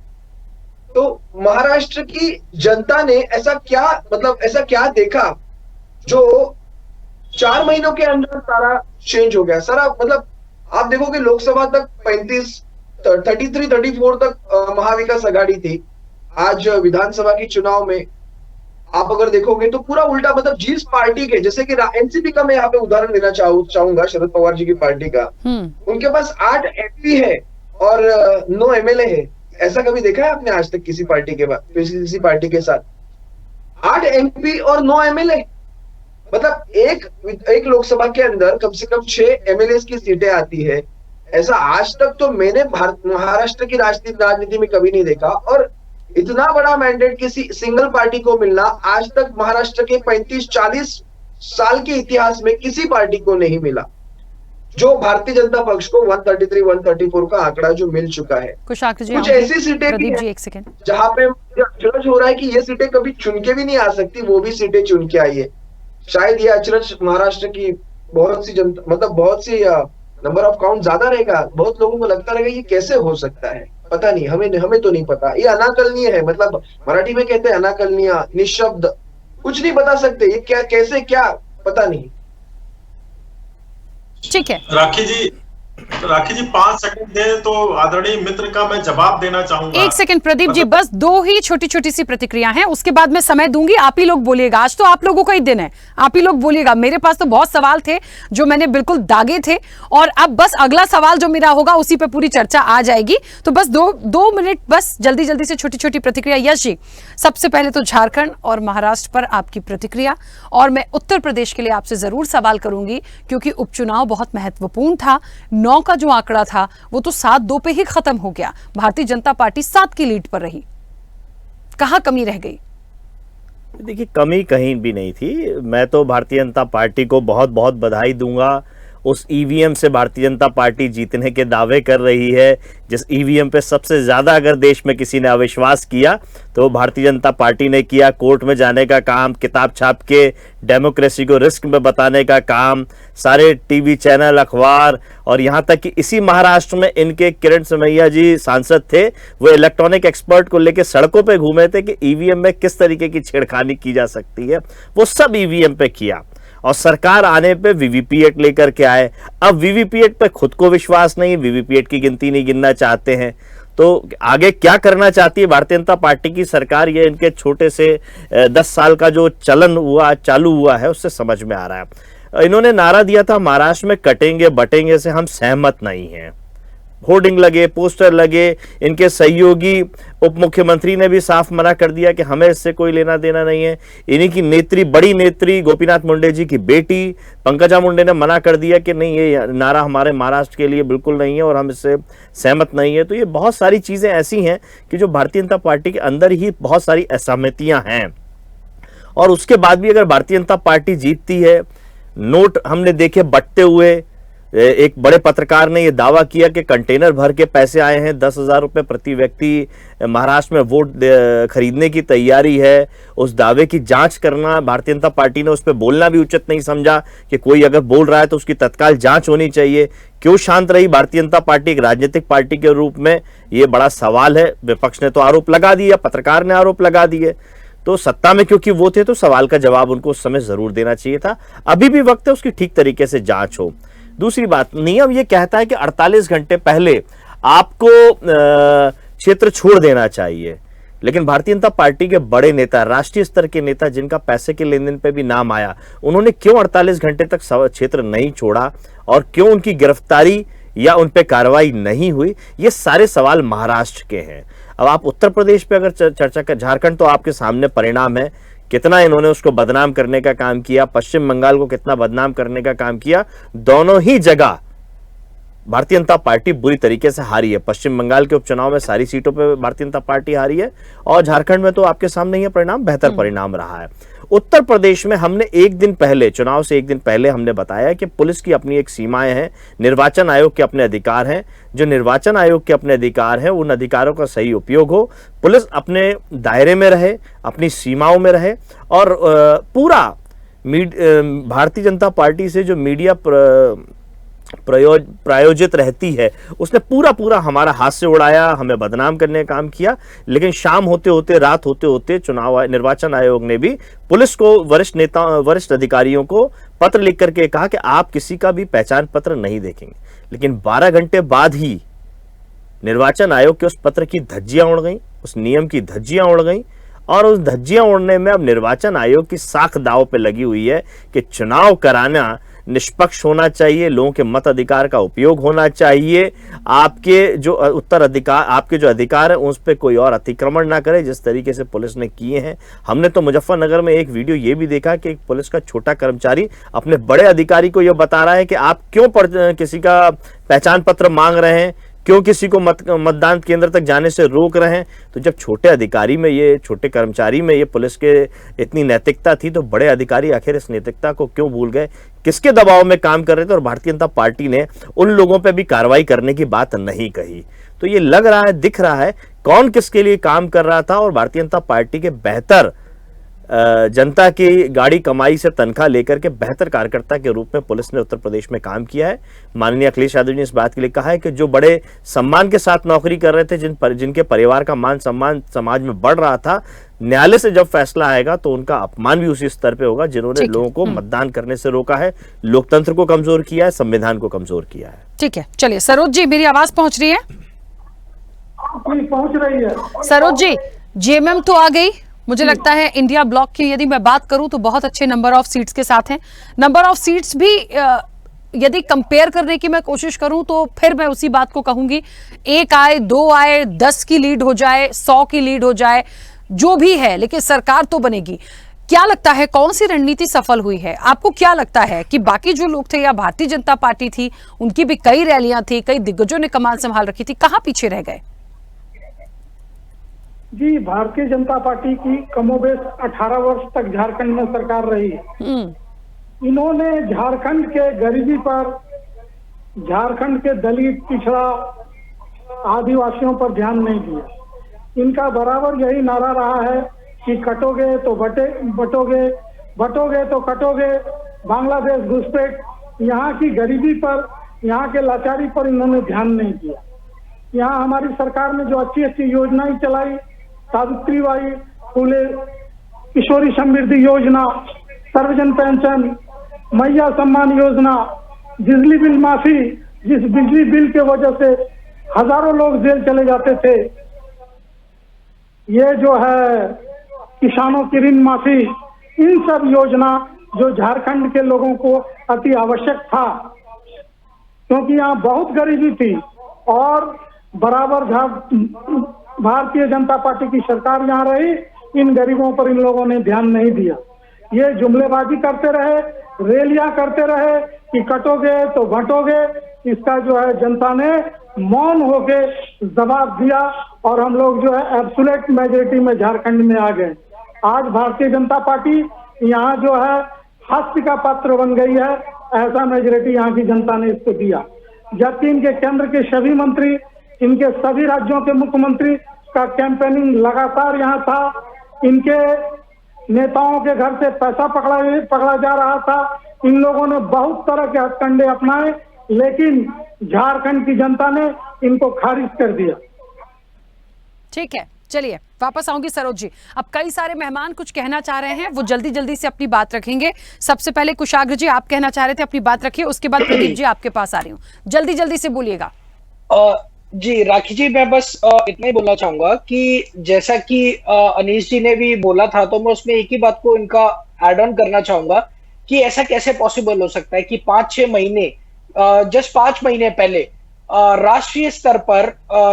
तो महाराष्ट्र की जनता ने ऐसा क्या देखा जो 4 महीनों के अंदर सारा चेंज हो गया। सारा मतलब आप देखोगे लोकसभा तक 33-34 तक महाविकास आघाड़ी थी। आज विधानसभा की चुनाव में आप अगर देखोगे तो पूरा उल्टा, मतलब जिस पार्टी के, जैसे कि एनसीपी का मैं यहाँ पे उदाहरण देना चाहूंगा, शरद पवार जी की पार्टी का, उनके पास 8 एमपी है और 9 एमएलए है। ऐसा कभी देखा है आपने आज तक किसी पार्टी के साथ 8 एमपी और 9 एमएलए? मतलब एक लोकसभा के अंदर कम से कम 6 एमएलए की सीटें आती है। ऐसा आज तक तो मैंने महाराष्ट्र की राजनीति में कभी नहीं देखा। और इतना बड़ा मैंडेट किसी सिंगल पार्टी को मिलना आज तक महाराष्ट्र के 35-40 साल के इतिहास में किसी पार्टी को नहीं मिला, जो भारतीय जनता पक्ष को 133-134 का आंकड़ा जो मिल चुका है। कुछ ऐसी सीटें भी हैं जहां पे अचरज हो रहा है कि ये सीटें कभी चुन के भी नहीं आ सकती, वो भी सीटें चुन के आई है। शायद ये अचरज महाराष्ट्र की बहुत सी जनता, मतलब बहुत सी नंबर ऑफ काउंट ज्यादा रहेगा। बहुत लोगों को लगता रहेगा ये कैसे हो सकता है, पता नहीं, हमें तो नहीं पता। ये अनाकलनीय है, मतलब मराठी में कहते हैं अनाकलनीय, निशब्द, कुछ नहीं बता सकते ये क्या कैसे क्या पता नहीं। ठीक है राखी जी 5 सेकंड दे तो आदरणीय मित्र का मैं जवाब देना चाहूंगा। 1 सेकंड प्रदीप जी, बस 2 ही छोटी सी प्रतिक्रिया हैं, उसके बाद मैं समय दूंगी। आप ही लोग बोलिएगा, आज तो आप लोगों का ही दिन है, आप ही लोग बोलिएगा। मेरे पास तो बहुत सवाल थे जो मैंने बिल्कुल दागे थे, और अब बस अगला सवाल जो मेरा होगा उसी पे पूरी चर्चा आ जाएगी। तो बस 2 मिनट, बस जल्दी से छोटी प्रतिक्रिया। यश जी, सबसे पहले तो झारखंड और महाराष्ट्र पर आपकी प्रतिक्रिया, और मैं उत्तर प्रदेश के लिए आपसे जरूर सवाल करूंगी क्योंकि उपचुनाव बहुत महत्वपूर्ण था। 9 का जो आंकड़ा था वो तो 7-2 पे ही खत्म हो गया। भारतीय जनता पार्टी 7 की लीड पर रही, कहां कमी रह गई? देखिए, कमी कहीं भी नहीं थी। मैं तो भारतीय जनता पार्टी को बहुत बहुत बधाई दूंगा। उस ईवीएम से भारतीय जनता पार्टी जीतने के दावे कर रही है। जिस ईवीएम पे सबसे ज़्यादा अगर देश में किसी ने अविश्वास किया तो भारतीय जनता पार्टी ने किया। कोर्ट में जाने का काम, किताब छाप के डेमोक्रेसी को रिस्क में बताने का काम, सारे टीवी चैनल, अखबार, और यहाँ तक कि इसी महाराष्ट्र में इनके किरण समैया जी सांसद थे, वो इलेक्ट्रॉनिक एक्सपर्ट को लेकर सड़कों पे घूमे थे कि ईवीएम में किस तरीके की छेड़खानी की जा सकती है। वो सब ईवीएम पे किया, और सरकार आने पे वीवीपीएट लेकर के आए। अब वीवीपीएट पे खुद को विश्वास नहीं, वीवीपीएट की गिनती नहीं गिनना चाहते हैं। तो आगे क्या करना चाहती है भारतीय जनता पार्टी की सरकार, ये इनके छोटे से 10 साल का जो चालू हुआ है उससे समझ में आ रहा है। इन्होंने नारा दिया था महाराष्ट्र में कटेंगे बटेंगे से हम सहमत नहीं हैं। होर्डिंग लगे, पोस्टर लगे, इनके सहयोगी उप मुख्यमंत्री ने भी साफ मना कर दिया कि हमें इससे कोई लेना देना नहीं है। इन्हीं की नेत्री, बड़ी नेत्री गोपीनाथ मुंडे जी की बेटी पंकजा मुंडे ने मना कर दिया कि नहीं, ये नारा हमारे महाराष्ट्र के लिए बिल्कुल नहीं है और हम इससे सहमत नहीं है। तो ये बहुत सारी चीज़ें ऐसी हैं कि जो भारतीय जनता पार्टी के अंदर ही बहुत सारी असहमतियाँ हैं। और उसके बाद भी अगर भारतीय जनता पार्टी जीतती है, नोट हमने देखे बंटते हुए, एक बड़े पत्रकार ने यह दावा किया कि कंटेनर भर के पैसे आए हैं, 10,000 रुपये प्रति व्यक्ति महाराष्ट्र में वोट खरीदने की तैयारी है। उस दावे की जांच करना भारतीय जनता पार्टी ने, उस पर बोलना भी उचित नहीं समझा कि कोई अगर बोल रहा है तो उसकी तत्काल जांच होनी चाहिए। क्यों शांत रही भारतीय जनता पार्टी एक राजनीतिक पार्टी के रूप में, ये बड़ा सवाल है। विपक्ष ने तो आरोप लगा दिया, पत्रकार ने आरोप लगा दिए, तो सत्ता में क्योंकि वो थे तो सवाल का जवाब उनको उस समय जरूर देना चाहिए था। अभी भी वक्त है उसकी ठीक तरीके से जांच हो। दूसरी बात, नियम ये कहता है कि 48 घंटे पहले आपको क्षेत्र छोड़ देना चाहिए, लेकिन भारतीय जनता पार्टी के बड़े नेता, राष्ट्रीय स्तर के नेता जिनका पैसे के लेन देन पे भी नाम आया, उन्होंने क्यों 48 घंटे तक क्षेत्र नहीं छोड़ा और क्यों उनकी गिरफ्तारी या उन पे कार्रवाई नहीं हुई? ये सारे सवाल महाराष्ट्र के हैं। अब आप उत्तर प्रदेश पे अगर चर्चा कर, झारखंड तो आपके सामने परिणाम है, कितना इन्होंने उसको बदनाम करने का काम किया, पश्चिम बंगाल को कितना बदनाम करने का काम किया। दोनों ही जगह भारतीय जनता पार्टी बुरी तरीके से हारी है। पश्चिम बंगाल के उपचुनाव में सारी सीटों पे भारतीय जनता पार्टी हारी है और झारखंड में तो आपके सामने ये परिणाम बेहतर परिणाम रहा है। उत्तर प्रदेश में हमने एक दिन पहले, चुनाव से एक दिन पहले हमने बताया कि पुलिस की अपनी एक सीमाएं हैं, निर्वाचन आयोग के अपने अधिकार हैं। जो निर्वाचन आयोग के अपने अधिकार हैं, उन अधिकारों का सही उपयोग हो, पुलिस अपने दायरे में रहे, अपनी सीमाओं में रहे और पूरा भारतीय जनता पार्टी से जो मीडिया प्रायोजित रहती है, उसने पूरा हमारा हाथ से उड़ाया, हमें बदनाम करने का काम किया। लेकिन शाम होते होते, रात होते होते निर्वाचन आयोग ने भी पुलिस को, वरिष्ठ अधिकारियों को पत्र लिख करके कहा कि आप किसी का भी पहचान पत्र नहीं देखेंगे। लेकिन 12 घंटे बाद ही निर्वाचन आयोग के उस पत्र की धज्जियां उड़ गई, उस नियम की धज्जियां उड़ गई और उस धज्जियां उड़ने में अब निर्वाचन आयोग की साख दांव पे लगी हुई है कि चुनाव कराना निष्पक्ष होना चाहिए, लोगों के मत अधिकार का उपयोग होना चाहिए, आपके जो आपके जो अधिकार है उस पर कोई और अतिक्रमण ना करे, जिस तरीके से पुलिस ने किए हैं। हमने तो मुजफ्फरनगर में एक वीडियो ये भी देखा कि एक पुलिस का छोटा कर्मचारी अपने बड़े अधिकारी को यह बता रहा है कि आप क्यों किसी का पहचान पत्र मांग रहे हैं, क्यों किसी को मतदान केंद्र तक जाने से रोक रहे हैं। तो जब छोटे अधिकारी में ये, छोटे कर्मचारी में ये पुलिस के इतनी नैतिकता थी, तो बड़े अधिकारी आखिर इस नैतिकता को क्यों भूल गए, किसके दबाव में काम कर रहे थे? और भारतीय जनता पार्टी ने उन लोगों पे भी कार्रवाई करने की बात नहीं कही। तो ये लग रहा है, दिख रहा है कौन किसके लिए काम कर रहा था और भारतीय जनता पार्टी के बेहतर जनता की गाड़ी कमाई से तनख्वाह लेकर के बेहतर कार्यकर्ता के रूप में पुलिस ने उत्तर प्रदेश में काम किया है। माननीय अखिलेश यादव ने इस बात के लिए कहा है कि जो बड़े सम्मान के साथ नौकरी कर रहे थे, जिनके परिवार का मान सम्मान समाज में बढ़ रहा था, न्यायालय से जब फैसला आएगा तो उनका अपमान भी उसी स्तर पे होगा जिन्होंने लोगों को मतदान करने से रोका है, लोकतंत्र को कमजोर किया है, संविधान को कमजोर किया है। ठीक है, चलिए सरोज जी, मेरी आवाज पहुंच रही है? पहुंच रही है। सरोज जी, जेएमएम तो आ गई, मुझे लगता है इंडिया ब्लॉक की यदि मैं बात करूं तो बहुत अच्छे नंबर ऑफ सीट्स के साथ हैं। नंबर ऑफ सीट्स भी यदि कंपेयर करने की मैं कोशिश करूं तो फिर मैं उसी बात को कहूंगी, 1 आए 2 आए 10 की लीड हो जाए, 100 की लीड हो जाए, जो भी है, लेकिन सरकार तो बनेगी। क्या लगता है कौन सी रणनीति सफल हुई है? आपको क्या लगता है कि बाकी जो लोग थे या भारतीय जनता पार्टी थी, उनकी भी कई रैलियां थी, कई दिग्गजों ने कमान संभाल रखी थी, कहां पीछे रह गए? जी, भारतीय जनता पार्टी की कमोबेश 18 वर्ष तक झारखंड में सरकार रही है। इन्होंने झारखंड के गरीबी पर, झारखंड के दलित, पिछड़ा, आदिवासियों पर ध्यान नहीं दिया। इनका बराबर यही नारा रहा है कि कटोगे तो बटोगे, बटोगे तो कटोगे, बांग्लादेश घुसपैठ। यहाँ की गरीबी पर, यहाँ के लाचारी पर इन्होंने ध्यान नहीं दिया। यहाँ हमारी सरकार ने जो अच्छी अच्छी योजनाएं चलाई, सावित्रीबाई फुले किशोरी समृद्धि योजना, सर्वजन पेंशन, मैया सम्मान योजना, बिजली बिल माफी, जिस बिजली बिल के वजह से हजारों लोग जेल चले जाते थे, ये जो है किसानों की ऋण माफी, इन सब योजना जो झारखंड के लोगों को अति आवश्यक था, क्योंकि यहाँ बहुत गरीबी थी और बराबर भारतीय जनता पार्टी की सरकार यहाँ रही, इन गरीबों पर इन लोगों ने ध्यान नहीं दिया। ये जुमलेबाजी करते रहे, रैलियां करते रहे कि कटोगे तो बंटोगे। इसका जो है जनता ने मौन होके जवाब दिया और हम लोग जो है एब्सोल्यूट मेजोरिटी में झारखंड में आ गए। आज भारतीय जनता पार्टी यहाँ जो है हास्य का पात्र बन गई है, ऐसा मेजोरिटी यहाँ की जनता ने इसको दिया। जबकि इनके केंद्र के सभी मंत्री, इनके सभी राज्यों के मुख्यमंत्री का कैंपेनिंग लगातार यहाँ था, इनके नेताओं के घर से पैसा पकड़ा जा रहा था। इन लोगों ने बहुत तरह के हथकंडे अपनाए लेकिन झारखंड की जनता ने इनको खारिज कर दिया। ठीक है, चलिए वापस आऊंगी सरोज जी। अब कई सारे मेहमान कुछ कहना चाह रहे हैं, वो जल्दी जल्दी से अपनी बात रखेंगे। सबसे पहले कुशाग्र जी आप कहना चाह रहे थे, अपनी बात रखिए, उसके बाद प्रदीप जी आपके पास आ रही हूँ, जल्दी जल्दी से बोलिएगा। जी राखी जी, मैं बस इतना ही बोलना चाहूंगा कि जैसा कि अनीश जी ने भी बोला था, तो मैं उसमें एक ही बात को इनका एड ऑन करना चाहूंगा कि ऐसा कैसे पॉसिबल हो सकता है कि 5-6 महीने जस्ट 5 महीने पहले राष्ट्रीय स्तर पर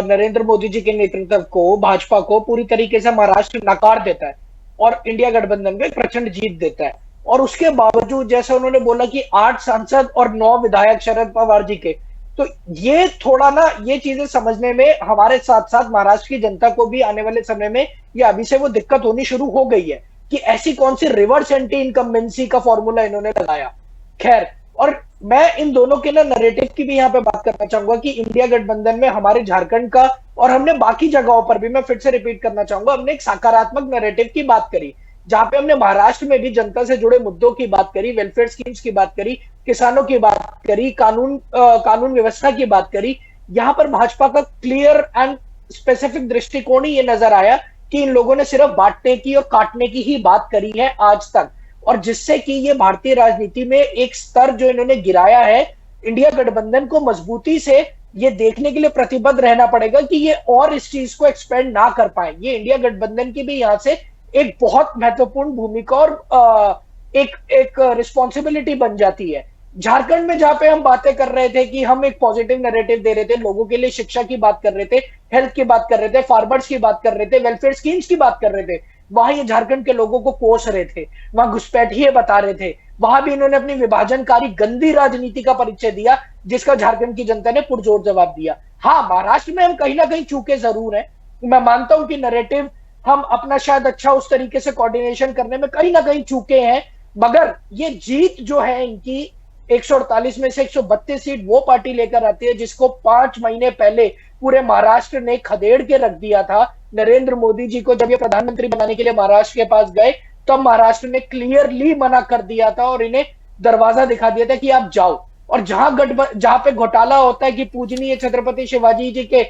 नरेंद्र मोदी जी के नेतृत्व को, भाजपा को पूरी तरीके से महाराष्ट्र नकार देता है और इंडिया गठबंधन को एक प्रचंड जीत देता है। और उसके बावजूद जैसे उन्होंने बोला कि 8 सांसद और 9 विधायक शरद पवार जी के, तो ये थोड़ा ना ये चीजें समझने में हमारे साथ साथ महाराष्ट्र की जनता को भी आने वाले समय में ये अभी से वो दिक्कत होनी शुरू हो गई है कि ऐसी कौन सी रिवर्स एंटी इनकम्बेंसी का फॉर्मूला इन्होंने लगाया। खैर, और मैं इन दोनों के ना नैरेटिव की भी यहाँ पे बात करना चाहूंगा कि इंडिया गठबंधन में हमारे झारखंड का और हमने बाकी जगहों पर भी, मैं फिर से रिपीट करना चाहूंगा, हमने एक सकारात्मक नैरेटिव की बात करी, जहां पे हमने महाराष्ट्र में भी जनता से जुड़े मुद्दों की बात करी, वेलफेयर स्कीम्स की बात करी, किसानों की बात करी, कानून व्यवस्था की बात करी। यहाँ पर भाजपा का क्लियर एंड स्पेसिफिक दृष्टिकोण ही ये नजर आया कि इन लोगों ने सिर्फ बांटने की और काटने की ही बात करी है आज तक, और जिससे कि ये भारतीय राजनीति में एक स्तर जो इन्होंने गिराया है, इंडिया गठबंधन को मजबूती से ये देखने के लिए प्रतिबद्ध रहना पड़ेगा कि ये और इस चीज को एक्सपेंड ना कर पाए। ये इंडिया गठबंधन की भी यहाँ से एक बहुत महत्वपूर्ण भूमिका और एक रिस्पॉन्सिबिलिटी बन जाती है। झारखंड में जहां पे हम बातें कर रहे थे कि हम एक पॉजिटिव नैरेटिव दे रहे थे, लोगों के लिए शिक्षा की बात कर रहे थे, हेल्थ की बात कर रहे थे, फार्मर्स की बात कर रहे थे, वेलफेयर स्कीम्स की बात कर रहे थे, वहां ये झारखंड के लोगों को कोस रहे थे, वहां घुसपैठिए बता रहे थे, वहां भी इन्होंने अपनी विभाजनकारी गंदी राजनीति का परिचय दिया, जिसका झारखंड की जनता ने पुरजोर जवाब दिया। हाँ, महाराष्ट्र में हम कहीं ना कहीं चूके जरूर हैं। मैं मानता हूं कि नैरेटिव हम अपना शायद अच्छा उस तरीके से कोऑर्डिनेशन करने में कहीं ना कहीं चूके हैं, मगर ये जीत जो है इनकी 148 में से 132 सीट वो पार्टी लेकर आती है जिसको 5 महीने पहले पूरे महाराष्ट्र ने खदेड़ के रख दिया था। नरेंद्र मोदी जी को जब ये प्रधानमंत्री बनाने के लिए महाराष्ट्र के पास गए, तब महाराष्ट्र ने क्लियरली मना कर दिया था और इन्हें दरवाजा दिखा दिया था कि आप जाओ। और जहां पे घोटाला होता है कि पूजनीय छत्रपति शिवाजी जी के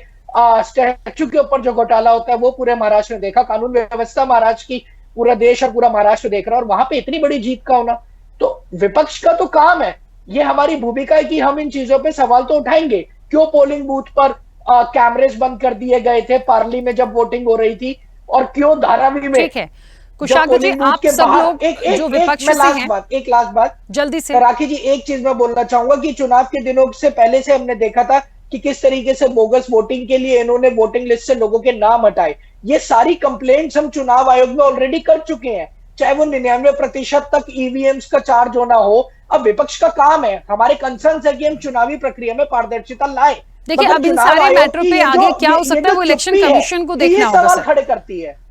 स्टैचू के ऊपर जो घोटाला होता है, वो पूरे महाराष्ट्र ने देखा। कानून व्यवस्था महाराष्ट्र की पूरा देश और पूरा महाराष्ट्र देख रहा है, और वहां पे इतनी बड़ी जीत का होना, तो विपक्ष का तो काम है, ये हमारी भूमिका है कि हम इन चीजों पे सवाल तो उठाएंगे। क्यों पोलिंग बूथ पर कैमरेज बंद कर दिए गए थे पार्ली में जब वोटिंग हो रही थी, और क्यों धारावी में? ठीक है कुशाग्र जी, आप सब लोग जो विपक्ष से हैं, एक लास्ट बात जल्दी से राखी जी, एक चीज मैं बोलना चाहूंगा कि चुनाव के दिनों से पहले से हमने देखा था कि किस तरीके से बोगस वोटिंग के लिए इन्होंने वोटिंग लिस्ट से लोगों के नाम हटाए। ये सारी कंप्लेंट्स हम चुनाव आयोग में ऑलरेडी कर चुके हैं, चाहे वो 99% तक ईवीएम्स का चार्ज होना हो। अब विपक्ष का काम है, हमारे कंसर्न है कि हम चुनावी प्रक्रिया में पारदर्शिता लाएं। देखिए, अब इन सारे मैटर पे आगे क्या हो सकता है वो इलेक्शन कमीशन को देखना होगा। सवाल खड़े करती है,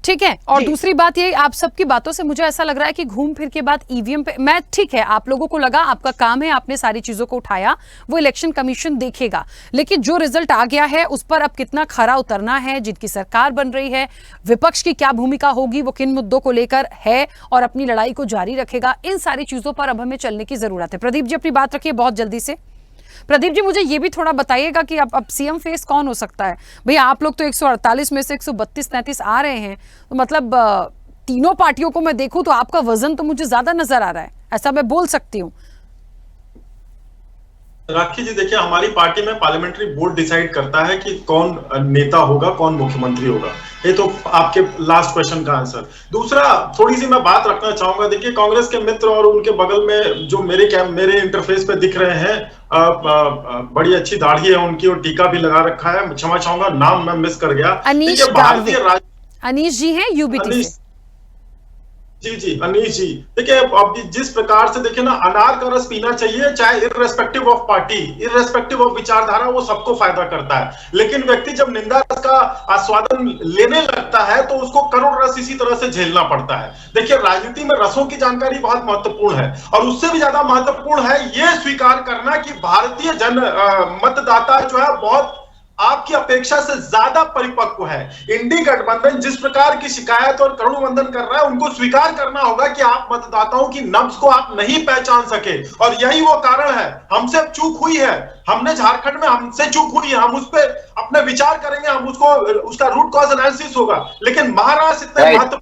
ठीक है। और दूसरी बात ये, आप सबकी बातों से मुझे ऐसा लग रहा है कि घूम फिर के बाद ईवीएम पे, मैं ठीक है, आप लोगों को लगा आपका काम है, आपने सारी चीजों को उठाया, वो इलेक्शन कमीशन देखेगा, लेकिन जो रिजल्ट आ गया है उस पर अब कितना खरा उतरना है, जिनकी सरकार बन रही है, विपक्ष की क्या भूमिका होगी, वो किन मुद्दों को लेकर है और अपनी लड़ाई को जारी रखेगा, इन सारी चीजों पर अब हमें चलने की जरूरत है। प्रदीप जी अपनी बात रखिए बहुत जल्दी से। प्रदीप जी, मुझे ये भी थोड़ा बताइएगा कि अब सीएम फेस कौन हो सकता है? भैया आप लोग तो 148 में से 132-33 आ रहे हैं, तो मतलब तीनों पार्टियों को मैं देखूं तो आपका वजन तो मुझे ज्यादा नजर आ रहा है, ऐसा मैं बोल सकती हूँ। राखी जी, देखिए, हमारी पार्टी में पार्लियामेंट्री बोर्ड डिसाइड करता है कि कौन नेता होगा, कौन मुख्यमंत्री होगा। ये तो आपके लास्ट क्वेश्चन का आंसर। दूसरा, थोड़ी सी मैं बात रखना चाहूंगा। देखिए, कांग्रेस के मित्र और उनके बगल में जो मेरे इंटरफेस पे दिख रहे हैं, बड़ी अच्छी दाढ़ी है उनकी और टीका भी लगा रखा है, क्षमा चाहूंगा नाम मैं मिस कर गया। अनीश जी हैं यूबीटी से। जी अनीश जी, देखिए, अब जिस प्रकार से देखिए ना, अनार का रस पीना चाहिए, चाहे irrespective of party, irrespective of विचारधारा, वो सबको फायदा करता है। लेकिन व्यक्ति जब निंदा रस का आस्वादन लेने लगता है तो उसको करुण रस इसी तरह से झेलना पड़ता है। देखिए, राजनीति में रसों की जानकारी बहुत महत्वपूर्ण है, और उससे भी ज्यादा महत्वपूर्ण है ये स्वीकार करना कि भारतीय मतदाता जो है बहुत आपकी अपेक्षा से ज्यादा परिपक्व है। इंडी गठबंधन जिस प्रकार की शिकायत और करुणवंदन कर रहा है, उनको स्वीकार करना होगा कि आप मतदाताओं की नब्ज को आप नहीं पहचान सके, और यही वो कारण है। हमसे चूक हुई है, हमने झारखंड में हमसे चूक हुई है, हम उस पर अपने विचार करेंगे, हम उसका रूट कॉज एनालिसिस होगा। लेकिन महाराष्ट्र इतने महत्वपूर्ण,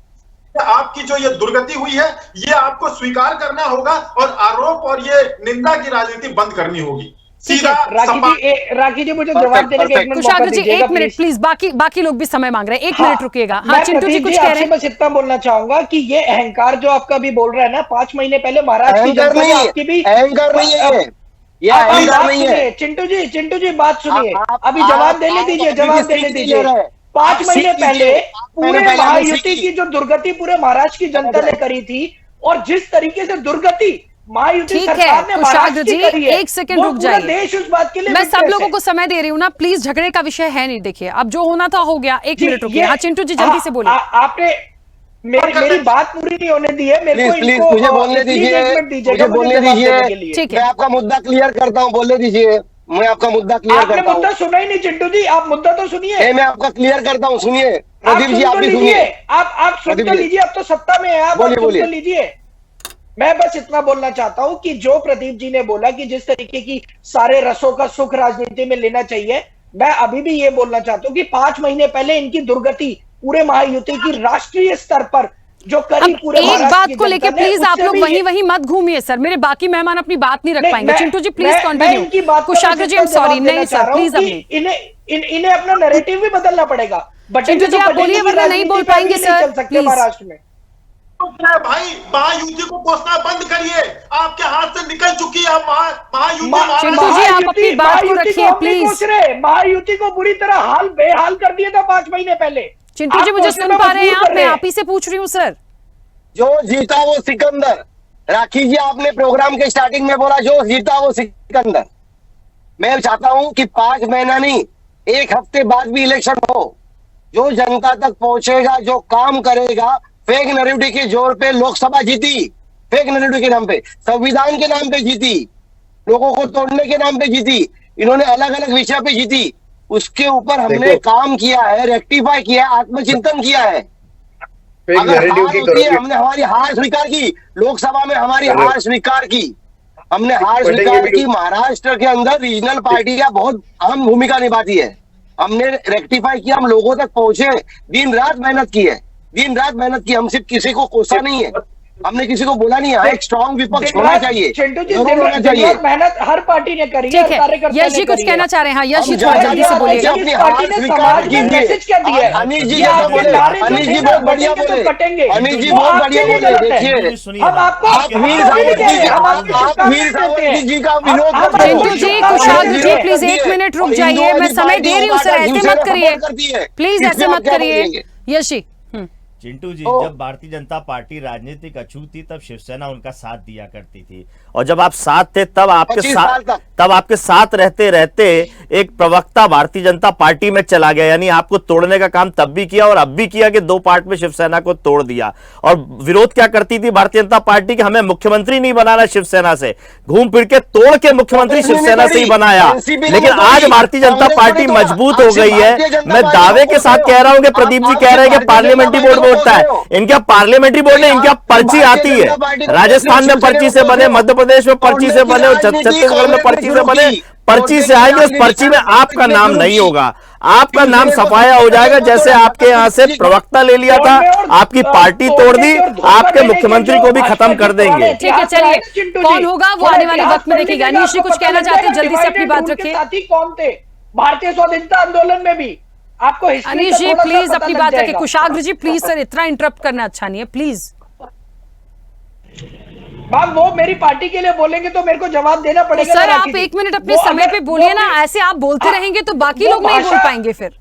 आपकी जो ये दुर्गति हुई है ये आपको स्वीकार करना होगा, और आरोप और ये निंदा की राजनीति बंद करनी होगी। राखी जी मुझे जवाब देने के एक मिनट कुशाग्र जी, एक मिनट प्लीज, बाकी लोग भी समय मांग रहे हैं, एक मिनट रुकिएगा। हाँ, चिंटू जी कुछ कह रहे हैं। बस इतना बोलना चाहूंगा कि ये अहंकार जो आपका भी बोल रहा है ना, 5 महीने पहले महाराष्ट्र की जनता ने आपकी भी अहंकार नहीं है, ये अहंकार नहीं है। चिंटू जी बात सुनिए, अभी जवाब देने दीजिए, जवाब देने दीजिए। 5 महीने पहले पूरे महायुति की जो दुर्गति पूरे महाराष्ट्र की जनता ने करी थी, और जिस तरीके से दुर्गति महायुति सरकार ने कुशाग्र जी एक सेकंड रुक जाइए, देश उस बात के लिए मैं सब लोगों को समय दे रही हूँ ना, प्लीज झगड़े का विषय है नहीं। देखिए अब जो होना था हो गया, एक मिनट रुकिए। हाँ चिंटू जी जल्दी से बोलिए। आपने मेरी बात पूरी नहीं होने दी है, मेरे को प्लीज मुझे बोलने दीजिए, मुझे बोलने दीजिए। ठीक है, मैं आपका मुद्दा क्लियर करता हूँ, बोलने दीजिए, मैं आपका मुद्दा क्लियर करता हूँ। आपने मुद्दा सुना ही नहीं चिंटू जी, आप मुद्दा तो सुनिए। मैं आपका क्लियर करता हूँ, सुनिए प्रदीप जी, आप भी सुनिए। आप सुन तो लीजिए, अब तो सत्ता में है आप, सुन तो लीजिए। मैं बस इतना बोलना चाहता हूं कि जो प्रदीप जी ने बोला कि जिस तरीके की सारे रसों का सुख राजनीति में लेना चाहिए, मैं अभी भी ये बोलना चाहता हूं कि 5 महीने पहले इनकी दुर्गति पूरे महायुति की राष्ट्रीय स्तर पर जो करी पूरे एक बात को लेके प्लीज आप लोग वहीं मत घूमिए सर, मेरे बाकी मेहमान अपनी बात नहीं रख पाएंगे। Chintu ji please continue. Kushagra ji I am sorry, नहीं सर प्लीज, इन्हें अपना नैरेटिव भी बदलना पड़ेगा। चिंटू जी आप बोलिए वरना नहीं बोल पाएंगे सर प्लीज। महाराष्ट्र में भाई महायुति को कोसना बंद करिए, आपके हाथ से निकल चुकी है महायुति। चिंटू जी आप अपनी बात को रखिए प्लीज। महायुति को बुरी तरह हाल बेहाल कर दिया था 5 महीने पहले। चिंटू जी मुझे सुन पा रहे हैं आप? मैं आप ही से पूछ रही हूँ सर। जो जीता वो सिकंदर। राखी जी आपने प्रोग्राम के स्टार्टिंग में बोला जो जीता वो सिकंदर। मैं चाहता हूं कि 5 महीना नहीं, 1 हफ्ते बाद भी इलेक्शन हो, जो जनता तक पहुंचेगा, जो काम करेगा। फेक नैरेटिव के जोर पे लोकसभा जीती, फेक नैरेटिव के नाम पे, संविधान के नाम पे जीती, लोगों को तोड़ने के नाम पे जीती, इन्होंने अलग अलग विषय पे जीती। उसके ऊपर हमने काम किया है, रेक्टिफाई किया है, आत्मचिंतन किया है। अगर हार होती है, हमने हमारी हार स्वीकार की, लोकसभा में हमारी हार स्वीकार की, हमने हार स्वीकार की। महाराष्ट्र के अंदर रीजनल पार्टियां बहुत अहम भूमिका निभाती है, हमने रेक्टिफाई किया, हम लोगों तक पहुंचे, दिन रात मेहनत की है, दिन रात मेहनत की। हम सिर्फ किसी को कोसा नहीं है, हमने किसी को बोला नहीं है। एक स्ट्रॉन्ग विपक्ष होना चाहिए, जरूर होना चाहिए। मेहनत हर पार्टी ने करी है, यश जी कुछ कहना चाह रहे हैं? हाँ यश जी थोड़ा जल्दी से बोलिएगा। अपनी हार स्वीकार कीजिए। अनिल जी जैसा बोले, अनिल जी बहुत बढ़िया बोले, अनिल जी बहुत बढ़िया बोले। देखिए आप वीर सावरकर जी का विरोध करते हैं। चिंटू जी, कुशाग्र जी प्लीज 1 मिनट रुक जाइए, मैं समय दे रही हूँ सर, ऐसे मत करिए प्लीज, ऐसे मत करिए। यश जी चिंटू जी, जब भारतीय जनता पार्टी राजनीतिक अछूत थी तब शिवसेना उनका साथ दिया करती थी, और जब आप साथ थे तब आपके साथ रहते रहते एक प्रवक्ता भारतीय जनता पार्टी में चला गया, यानी आपको तोड़ने का काम तब भी किया और अब भी किया कि 2 पार्ट में शिवसेना को तोड़ दिया। और विरोध क्या करती थी भारतीय जनता पार्टी कि हमें मुख्यमंत्री नहीं बनाना शिवसेना से, घूम फिर के तोड़ के मुख्यमंत्री शिवसेना से ही बनाया। लेकिन आज भारतीय जनता पार्टी मजबूत हो गई है। मैं दावे के साथ कह रहा हूं कि प्रदीप जी कह रहे हैं कि पार्लियामेंट्री बोर्ड होता है, इनका पार्लियामेंट्री बोर्ड ने इनका पर्ची आती है, राजस्थान में पर्ची से बने, मध्य प्रदेश में पर्ची से बने, और छत्तीसगढ़ में पर्ची से बने, पर्ची से आएंगे, उस पर्ची में आपका नाम नहीं होगा, आपका नाम सफाया हो जाएगा। जैसे आपके यहाँ से प्रवक्ता ले लिया था, आपकी पार्टी तोड़ दी, आपके मुख्यमंत्री को भी खत्म कर देंगे। ठीक है चलिए, कौन होगा वो आने वाले वक्त में देखेगा। अनिश जी कुछ कहना चाहते हैं, जल्दी से अपनी बात रखिए। साथी कौन थे भारतीय स्वाधीनता आंदोलन में भी? आपको अनिश जी प्लीज अपनी बात रखिए। कुशाग्र जी प्लीज सर, इतना इंटरप्ट करना अच्छा नहीं है प्लीज। वो मेरी पार्टी के लिए बोलेंगे तो मेरे को जवाब देना पड़ेगा। सर आप 1 मिनट अपने समय पे बोलिए ना, ऐसे आप बोलते रहेंगे तो बाकी लोग नहीं बोल पाएंगे फिर।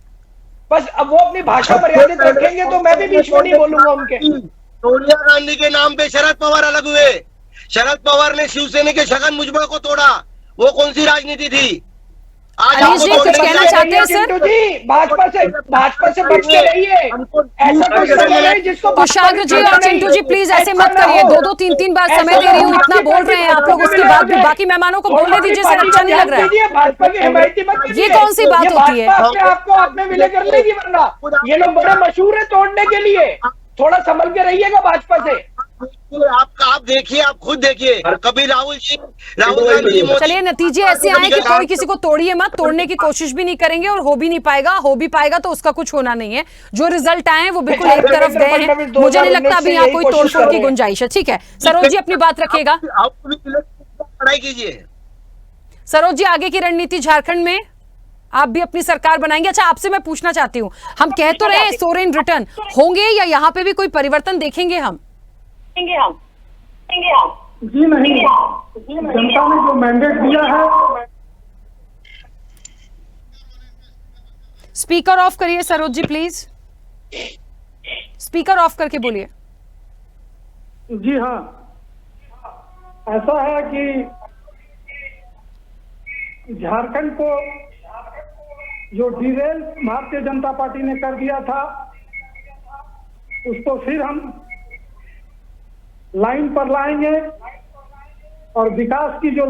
बस अब वो अपनी भाषा मर्यादित रखेंगे तो मैं भी बीच में नहीं बोलूंगा उनके। सोनिया गांधी के नाम पे शरद पवार अलग हुए, शरद पवार ने शिवसेना के छगन भुजबल को तोड़ा, वो कौन सी राजनीति थी? अनिश जी कुछ कहना चाहते हैं सर? चिंटू जी, भाजपा से बच के रहिए। ऐसा कुछ नहीं है जिसको कुशाग्र जी और चिंटू जी प्लीज ऐसे मत करिए, 2-2 3-3 बार समय दे रही हूँ, इतना बोल रहे हैं आप लोग, उसके बाद भी बाकी मेहमानों को बोलने दीजिए सर, अच्छा नहीं लग रहा है। भाजपा की हिमायती मत कीजिए। ये कौन सी बात होती है? अपने आप को आप में विलय कर लेगी, वरना ये लोग बड़े मशहूर है तोड़ने के लिए। थोड़ा संभल के रहिएगा भाजपा से। आप देखिए, आप खुद देखिए, कभी राहुल गांधी। चलिए नतीजे ऐसे आए कि कोई किसी को तोड़िए मत, तोड़ने की कोशिश भी नहीं करेंगे और हो भी नहीं पाएगा, हो भी पाएगा तो उसका कुछ होना नहीं है। जो रिजल्ट आए हैं वो बिल्कुल एक तरफ गए हैं, मुझे नहीं लगता अभी यहाँ कोई तोड़फोड़ की गुंजाइश है। ठीक है सरोज जी अपनी बात रखिएगा। पढ़ाई कीजिए सरोज जी, आगे की रणनीति झारखंड में आप भी अपनी सरकार बनाएंगे? अच्छा आपसे मैं पूछना चाहती हूँ, हम कह तो रहे सोरेन रिटर्न होंगे या यहाँ पे भी कोई परिवर्तन देखेंगे हम? जी नहीं, जनता ने जो मैंडेट दिया है। स्पीकर ऑफ करिए Saroj ji please, speaker of करके बोलिए। जी हाँ, ऐसा है कि झारखंड को जो डिरेल भारतीय जनता पार्टी ने कर दिया था, उसको फिर हम लाइन पर लाएंगे और विकास की जो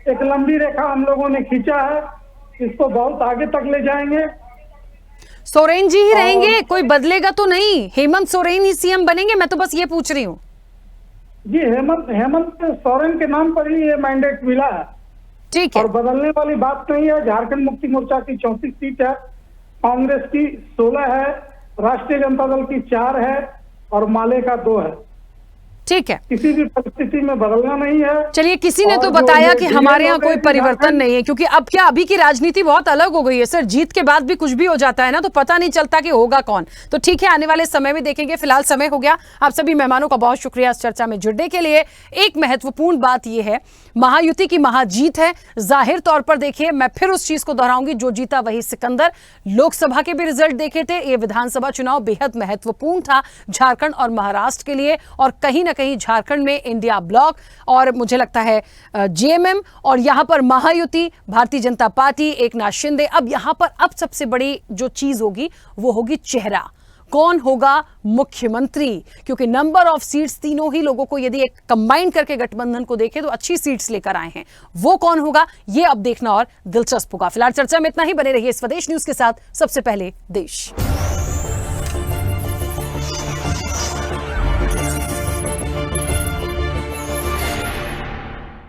एक लंबी रेखा हम लोगों ने खींचा है, इसको बहुत आगे तक ले जाएंगे। सोरेन जी ही रहेंगे, कोई बदलेगा तो नहीं? हेमंत सोरेन ही सीएम बनेंगे? मैं तो बस ये पूछ रही हूँ। जी हेमंत सोरेन के नाम पर ही ये मैंडेट मिला है। ठीक है, और बदलने वाली बात नहीं है। झारखंड मुक्ति मोर्चा की 34 सीट है, कांग्रेस की 16 है, राष्ट्रीय जनता दल की 4 है और माले का 2 है। ठीक है, किसी भी परिस्थिति में बदलना नहीं है। चलिए किसी ने तो बताया कि हमारे यहाँ कोई परिवर्तन नहीं है, क्योंकि अब क्या अभी की राजनीति बहुत अलग हो गई है सर, जीत के बाद भी कुछ भी हो जाता है ना, तो पता नहीं चलता कि होगा कौन। तो ठीक है, आने वाले समय में देखेंगे, फिलहाल समय हो गया। आप सभी मेहमानों का बहुत शुक्रिया इस चर्चा में जुड़ने के लिए। एक महत्वपूर्ण बात यह है, महायुति की महाजीत है। जाहिर तौर पर देखिए, मैं फिर उस चीज को दोहराऊंगी, जो जीता वही सिकंदर। लोकसभा के भी रिजल्ट देखे थे, ये विधानसभा चुनाव बेहद महत्वपूर्ण था झारखंड और महाराष्ट्र के लिए, और कहीं ना कहीं झारखंड में इंडिया ब्लॉक और मुझे लगता है जेएमएम और यहां पर महायुति, भारतीय जनता पार्टी, एकनाथ शिंदे। अब यहां पर अब सबसे बड़ी जो चीज होगी वो होगी चेहरा, कौन होगा मुख्यमंत्री, क्योंकि नंबर ऑफ सीट्स तीनों ही लोगों को यदि एक कंबाइन करके गठबंधन को देखें तो अच्छी सीट्स लेकर आए हैं। वो कौन होगा ये अब देखना और दिलचस्प होगा। फिलहाल चर्चा में इतना ही, बने रहिए स्वदेश न्यूज के साथ। सबसे पहले देश।